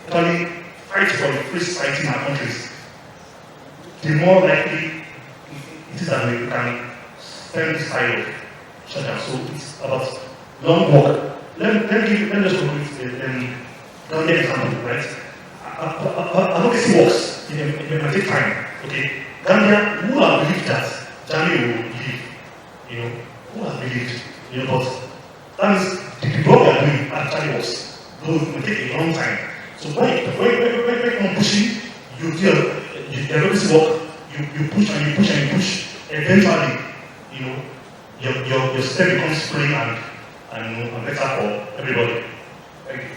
actually fight for the free society in our countries, the more likely it is that we can spend this kind of shutdown. So it's about long work. Let us go with Gambia example, right? Advocacy works it might take time. Okay, Gambia, who have believed that Jami will leave? Who has believed? But that means the work we are doing actually works. Though it will take a long time. So when you're pushing, you the advocacy work, you push and you push and you push. Eventually, your step becomes free and better for everybody. Thank you.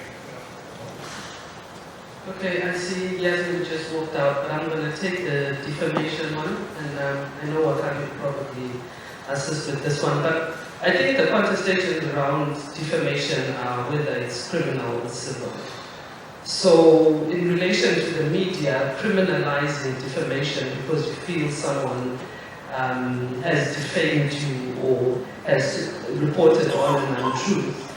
Okay, I see Yasmin just walked out, but I'm going to take the defamation one, and I know Wakami will probably assist with this one, but I think the contestation around defamation are whether it's criminal or civil. So in relation to the media, criminalizing defamation because you feel someone has defamed you or has reported on an untruth,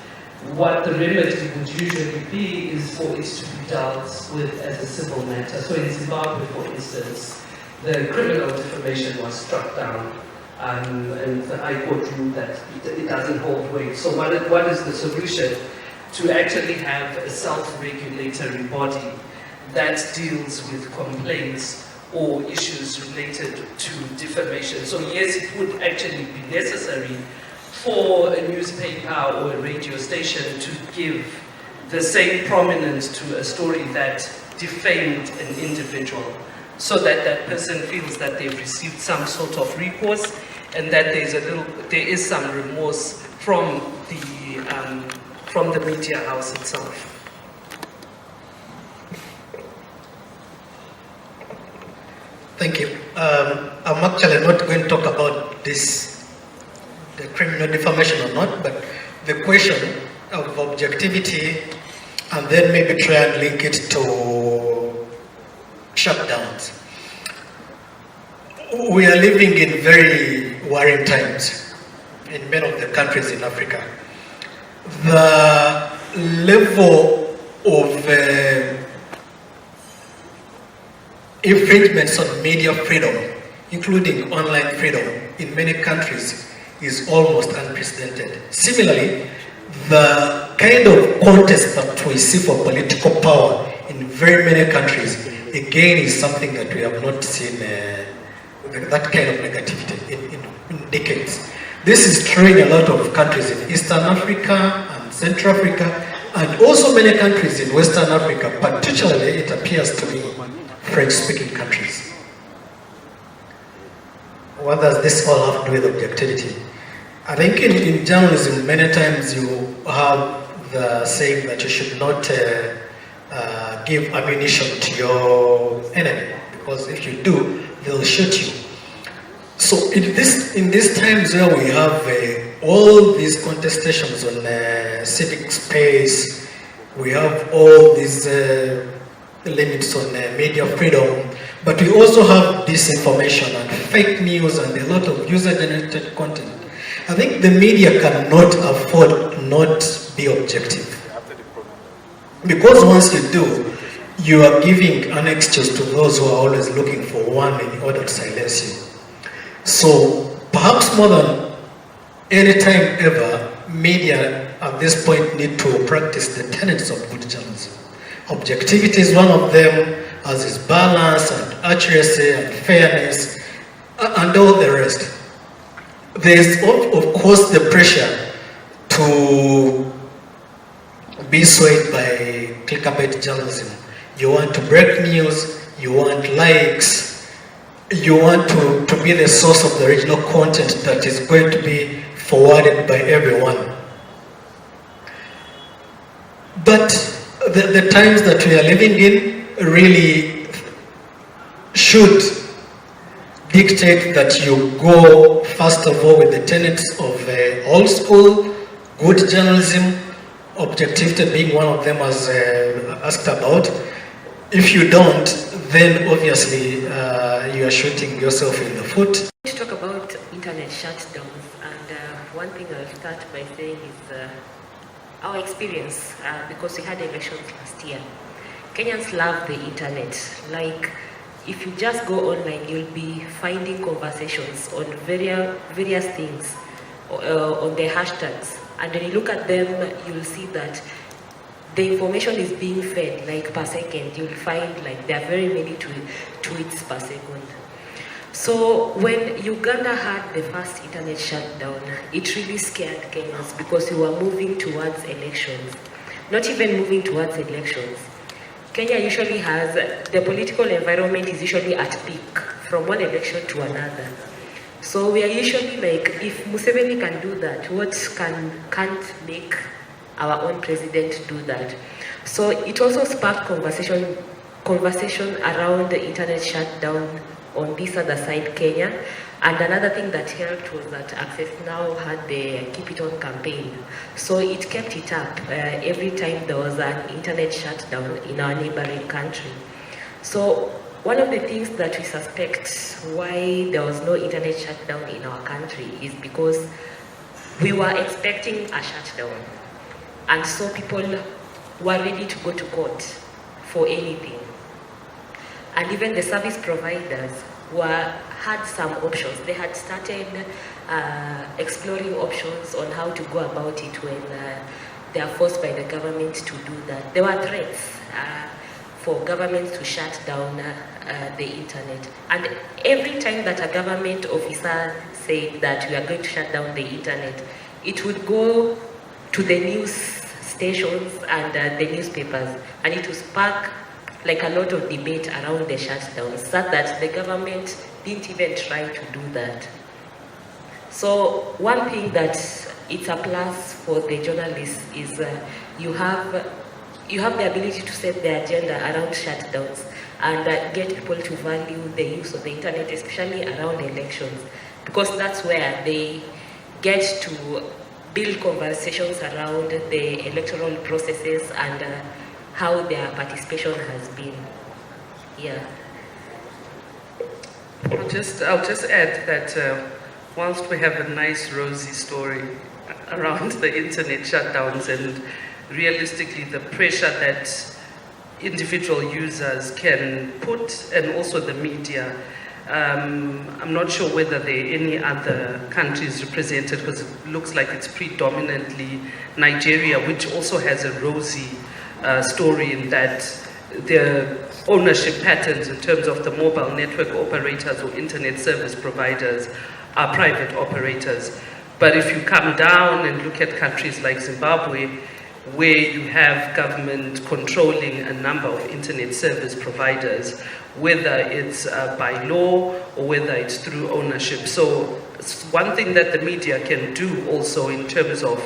what the remedy would usually be is for it to be dealt with as a civil matter. So in Zimbabwe, for instance, the criminal defamation was struck down, and the High Court ruled that it doesn't hold weight. So what is the solution? To actually have a self-regulatory body that deals with complaints or issues related to defamation. So yes, it would actually be necessary for a newspaper or a radio station to give the same prominence to a story that defamed an individual, so that that person feels that they've received some sort of recourse and that there is some remorse from the media house itself. Thank you. I'm actually not going to talk about this, the criminal defamation or not, but the question of objectivity, and then maybe try and link it to shutdowns. We are living in very worrying times in many of the countries in Africa. The level of infringements on media freedom, including online freedom, in many countries is almost unprecedented. Similarly, the kind of contest that we see for political power in very many countries, again, is something that we have not seen that kind of negativity in decades. This is true in a lot of countries in Eastern Africa and Central Africa, and also many countries in Western Africa, particularly it appears to be French-speaking countries. What does this all have to do with objectivity? I think in journalism, many times you have the saying that you should not give ammunition to your enemy, because if you do, they'll shoot you. So in these times where we have all these contestations on civic space, we have all these limits on media freedom, but we also have disinformation and fake news and a lot of user-generated content. I think the media cannot afford not be objective. Because once you do, you are giving an excuse to those who are always looking for one in order to silence you. So perhaps more than any time ever, media at this point need to practice the tenets of good journalism. Objectivity is one of them, as is balance and accuracy and fairness and all the rest. There is of course the pressure to be swayed by clickbait journalism. You want to break news, you want likes, you want to be the source of the original content that is going to be forwarded by everyone. But the times that we are living in really should dictate that you go, first of all, with the tenets of old school, good journalism, objectivity being one of them, as asked about. If you don't, then obviously you are shooting yourself in the foot. To talk about internet shutdowns, and one thing I'll start by saying is our experience, because we had elections last year, Kenyans love the internet. Like, if you just go online, you'll be finding conversations on various things, on their hashtags. And when you look at them, you'll see that the information is being fed like per second. You'll find like there are very many tweets per second. So when Uganda had the first internet shutdown, it really scared Kenyans because we were moving towards elections. Not even moving towards elections. Kenya usually has, the political environment is usually at peak from one election to another. So we are usually like, if Museveni can do that, what can't make our own president do that? So it also sparked conversation around the internet shutdown on this other side, Kenya. And another thing that helped was that Access Now had the Keep It On campaign. So it kept it up every time there was an internet shutdown in our neighboring country. So one of the things that we suspect why there was no internet shutdown in our country is because we were expecting a shutdown. And so people were ready to go to court for anything. And even the service providers had some options. They had started exploring options on how to go about it when they are forced by the government to do that. There were threats for governments to shut down the internet. And every time that a government officer said that we are going to shut down the internet, it would go to the news stations and the newspapers, and it would spark like a lot of debate around the shutdown, so that the government didn't even try to do that. So one thing that it's a plus for the journalists is you have the ability to set the agenda around shutdowns and get people to value the use of the internet, especially around elections, because that's where they get to build conversations around the electoral processes and how their participation has been. Yeah. I'll just add that whilst we have a nice rosy story around the internet shutdowns and realistically the pressure that individual users can put, and also the media, I'm not sure whether there are any other countries represented, because it looks like it's predominantly Nigeria, which also has a rosy story in that the ownership patterns in terms of the mobile network operators or internet service providers are private operators. But if you come down and look at countries like Zimbabwe, where you have government controlling a number of internet service providers, whether it's by law or whether it's through ownership. So one thing that the media can do also in terms of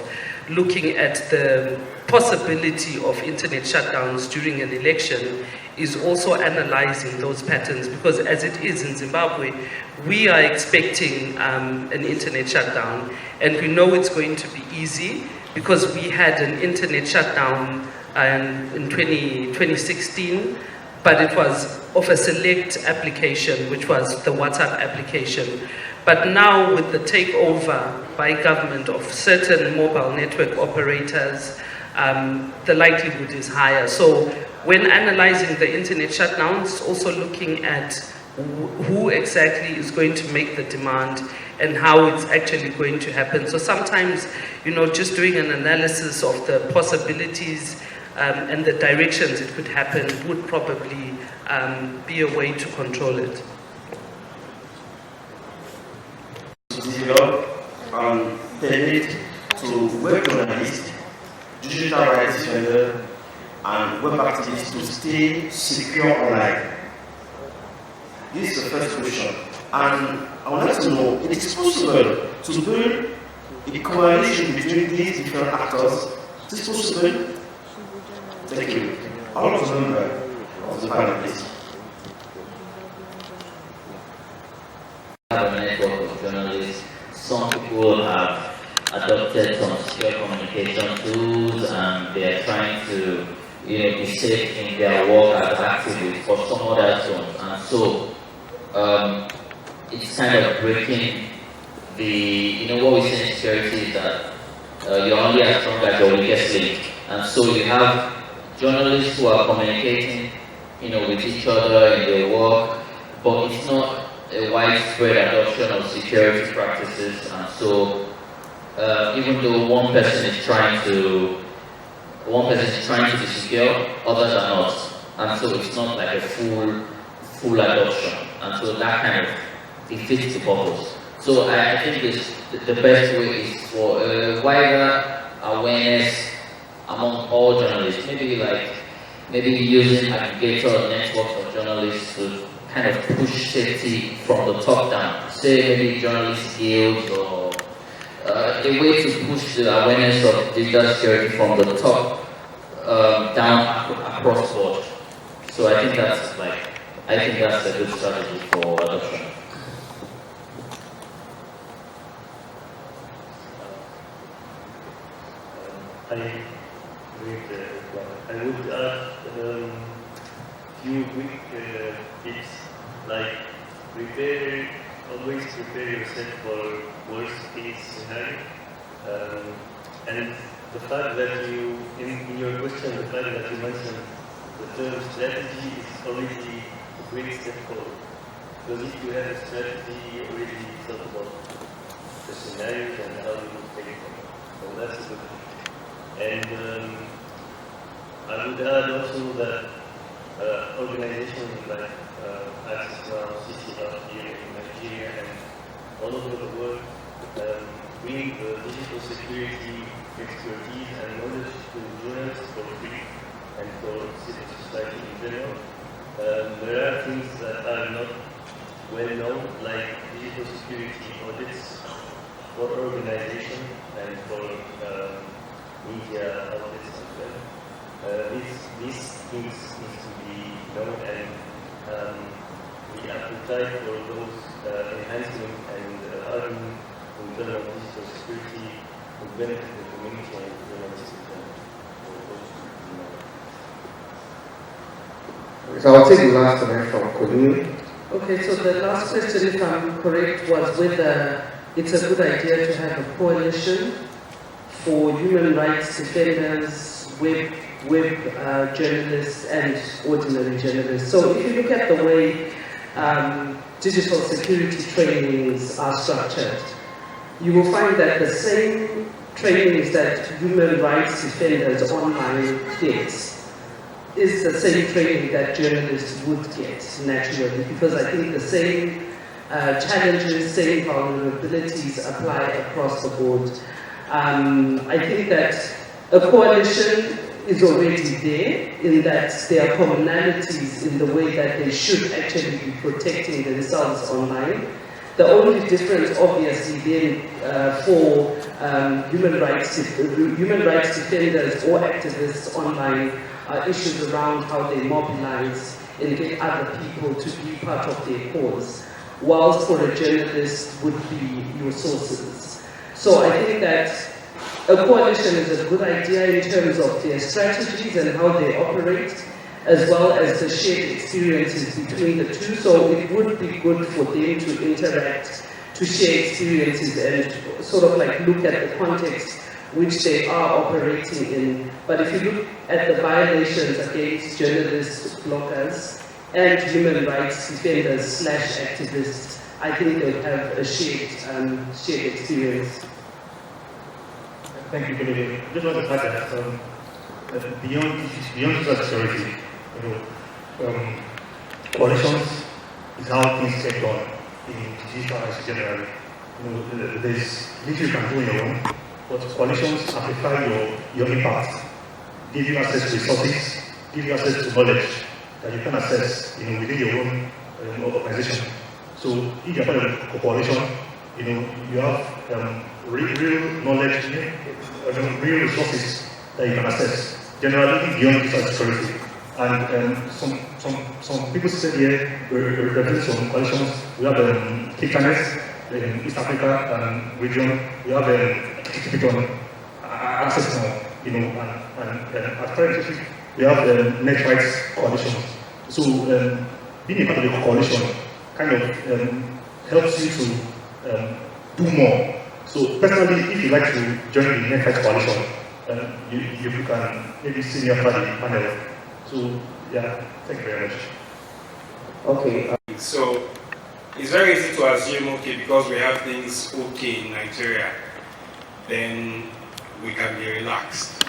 looking at the possibility of internet shutdowns during an election is also analyzing those patterns, because as it is in Zimbabwe, we are expecting an internet shutdown, and we know it's going to be easy because we had an internet shutdown in 2016, but it was of a select application, which was the WhatsApp application. But now with the takeover by government of certain mobile network operators, the likelihood is higher. So when analyzing the internet shutdowns, also looking at who exactly is going to make the demand and how it's actually going to happen. So sometimes, just doing an analysis of the possibilities and the directions it could happen would probably be a way to control it. The need to web journalists, digital rights defenders, and web activists to stay secure online. This is the first question. And I would like to know, it is possible to build a coalition between these different actors? Is this possible? Thank you. All of the members of the panel, please. Have a network of journalists. Some people have adopted some secure communication tools, and they are trying to, be safe in their work as activists. For some others don't, and so it's kind of breaking the, what we say in security is that you're only as strong as your weakest link. And so you have journalists who are communicating, with each other in their work, but it's not a widespread adoption of security practices. And so even though one person is trying to be secure, others are not. And so it's not like a full adoption. And so that kind of defeats the purpose. So I think the best way is for wider awareness among all journalists. Maybe using aggregator networks of journalists to kind of push safety from the top down. Say maybe journalist guilds or a way to push the awareness of digital security from the top down across board. So I think that's a good strategy for adoption. I would add few quick tips, like always prepare yourself for worst case scenario. And the fact that in your question, the fact that you mentioned the term strategy is already a great step forward. Because if you have a strategy, you already thought about the scenarios and how you would take it. So that's a good thing. And I would add also that organizations like Access Now, CCR here in Nigeria and all over the world bring digital security expertise and knowledge to journalists for free and for civil society in general. There are things that are not well known, like digital security audits for organizations and for media outlets as well. These things need to be known, and the appetite for those enhancements and hardening in terms of digital security will benefit the community and journalists in general. So I'll take the last one from Koduri. Okay, so the last question, if I'm correct, was whether it's a good idea to have a coalition for human rights defenders, web journalists, and ordinary journalists. So if you look at the way digital security trainings are structured, you will find that the same trainings that human rights defenders online get is the same training that journalists would get naturally, because I think the same challenges, same vulnerabilities apply across the board. I think that a coalition is already there, in that there are commonalities in the way that they should actually be protecting themselves online. The only difference, obviously, then for human rights defenders or activists online are issues around how they mobilize and get other people to be part of their cause, whilst for a journalist would be your sources. So I think that a coalition is a good idea in terms of their strategies and how they operate, as well as the shared experiences between the two. So it would be good for them to interact, to share experiences and sort of like look at the context which they are operating in. But if you look at the violations against journalists, bloggers, and human rights defenders / activists, I think they'll have a shared experience. Thank you, Kennedy. I just want to add that beyond digital security, coalitions is how things get done in digital rights generally. There's little you can do on your own, but coalitions amplify your impact, give you access to resources, give you access to knowledge that you can access within your own organization. So if you're part of a coalition, you have real knowledge, real resources that you can access, generally beyond digital security. And some people said here, we're representing some coalitions. We have think tanks in East Africa and region. We have access now, and at current we have net rights coalition. So being a part of the coalition kind of helps you to do more So personally, if you like to join the Network Coalition, you can maybe see me after the panel. So yeah, thank you very much. Okay. So it's very easy to assume, okay, because we have things okay in Nigeria, then we can be relaxed.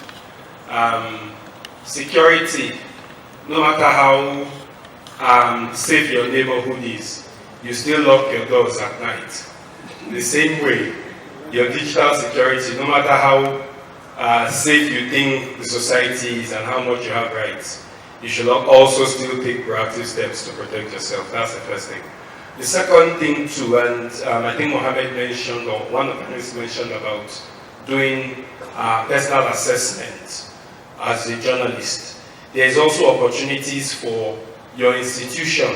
Security, no matter how safe your neighborhood is, you still lock your doors at night. The same way, your digital security, no matter how safe you think the society is and how much you have rights, you should also still take proactive steps to protect yourself. That's the first thing. The second thing too, and I think Mohammed mentioned, or one of the things mentioned about doing personal assessment as a journalist. There is also opportunities for your institution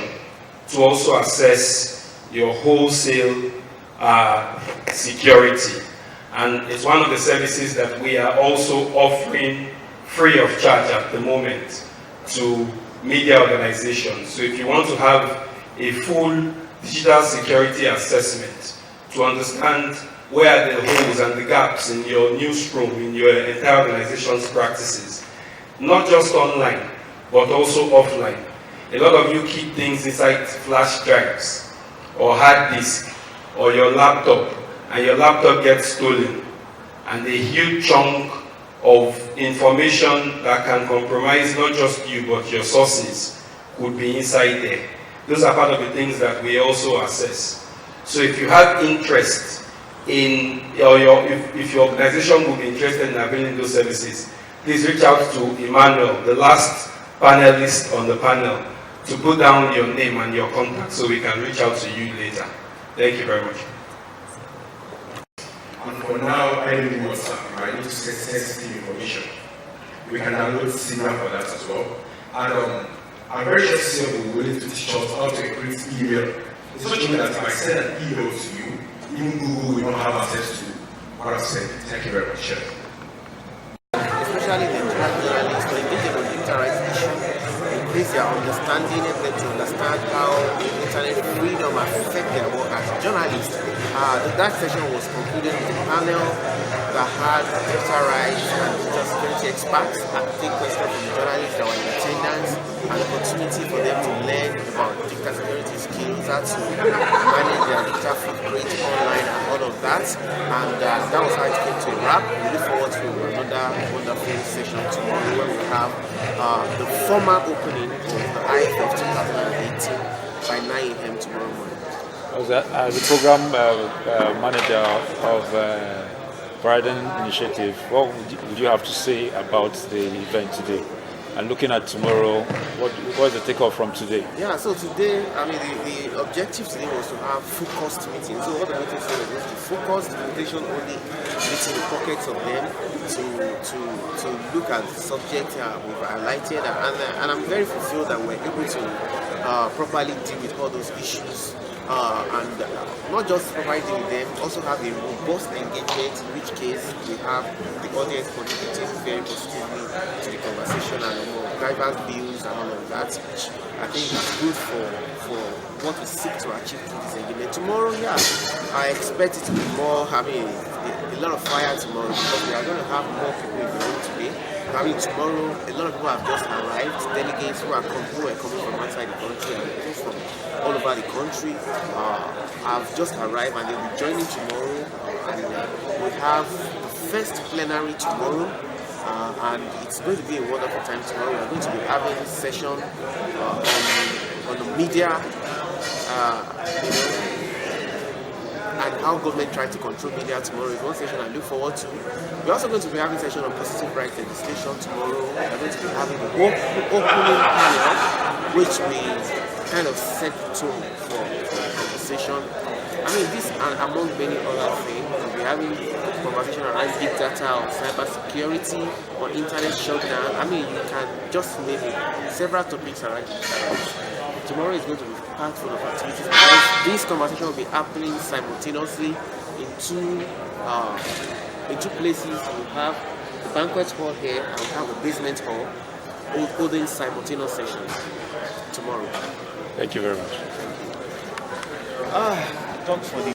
to also assess your wholesale security. And it's one of the services that we are also offering free of charge at the moment to media organizations. So if you want to have a full digital security assessment to understand where are the holes and the gaps in your newsroom, in your entire organization's practices, not just online, but also offline. A lot of you keep things inside flash drives or hard disk or your laptop, and your laptop gets stolen, and a huge chunk of information that can compromise not just you but your sources could be inside there. Those are part of the things that we also assess. So if you have interest in, or if your organization would be interested in availing those services, please reach out to Emmanuel, the last panelist on the panel, to put down your name and your contact so we can reach out to you later. Thank you very much. And for now, I need WhatsApp. I need to set sensitive information. We can download Signal for that as well. And I'm very sure Signal will be willing to teach us how to encrypt email in such a way that if I send an email to you, even Google will not have access to what I've sent. Thank you very much. Especially the journalists to engage them on digital rights issues, increase their understanding, help them to understand how internet freedom affects their work as journalists. That session was concluded with a panel that had digital rights and digital security experts that take questions from journalists that were in attendance, an opportunity for them to learn about digital security skills, how to manage their digital footprint online and all of that. And that was how it came to a wrap. We look forward to another wonderful session tomorrow where we have the formal opening of the IFF 2018 by 9 a.m. tomorrow morning. As the program manager of Brighton Initiative, what would you have to say about the event today? And looking at tomorrow, what's the takeoff from today? Yeah, so today, I mean, the objective today was to have focused meetings. So what the meeting said was to focus the presentation only meeting pockets of them to look at the subject we've highlighted, and I'm very fulfilled that we're able to properly deal with all those issues. And not just properly deal with them, also have a robust engagement, in which case we have the audience contributing very positively to the conversation and diverse views and all of that, which I think is good for what we seek to achieve through this engagement. Tomorrow, yeah, I expect it to be more, a lot of fire tomorrow, because we are going to have more people in the room today. I mean, tomorrow, a lot of people have just arrived, delegates who are coming from outside the country and people from all over the country have just arrived, and they'll be joining tomorrow. And we have the first plenary tomorrow, and it's going to be a wonderful time tomorrow. We are going to be having a session on the media, and how government tries to control media tomorrow is one session I look forward to. We're also going to be having a session on positive rights legislation tomorrow. We're going to be having an opening panel, which we kind of set the tone for the conversation. I mean, this and among many other things, we'll be having a conversation around big data, on cyber security, on internet shutdown. I mean, you can just name several topics around it. Tomorrow is going to be packed full of activities because this conversation will be happening simultaneously in two places. We have the banquet hall here and we have the basement hall, holding simultaneous sessions tomorrow. Thank you very much. Thank you.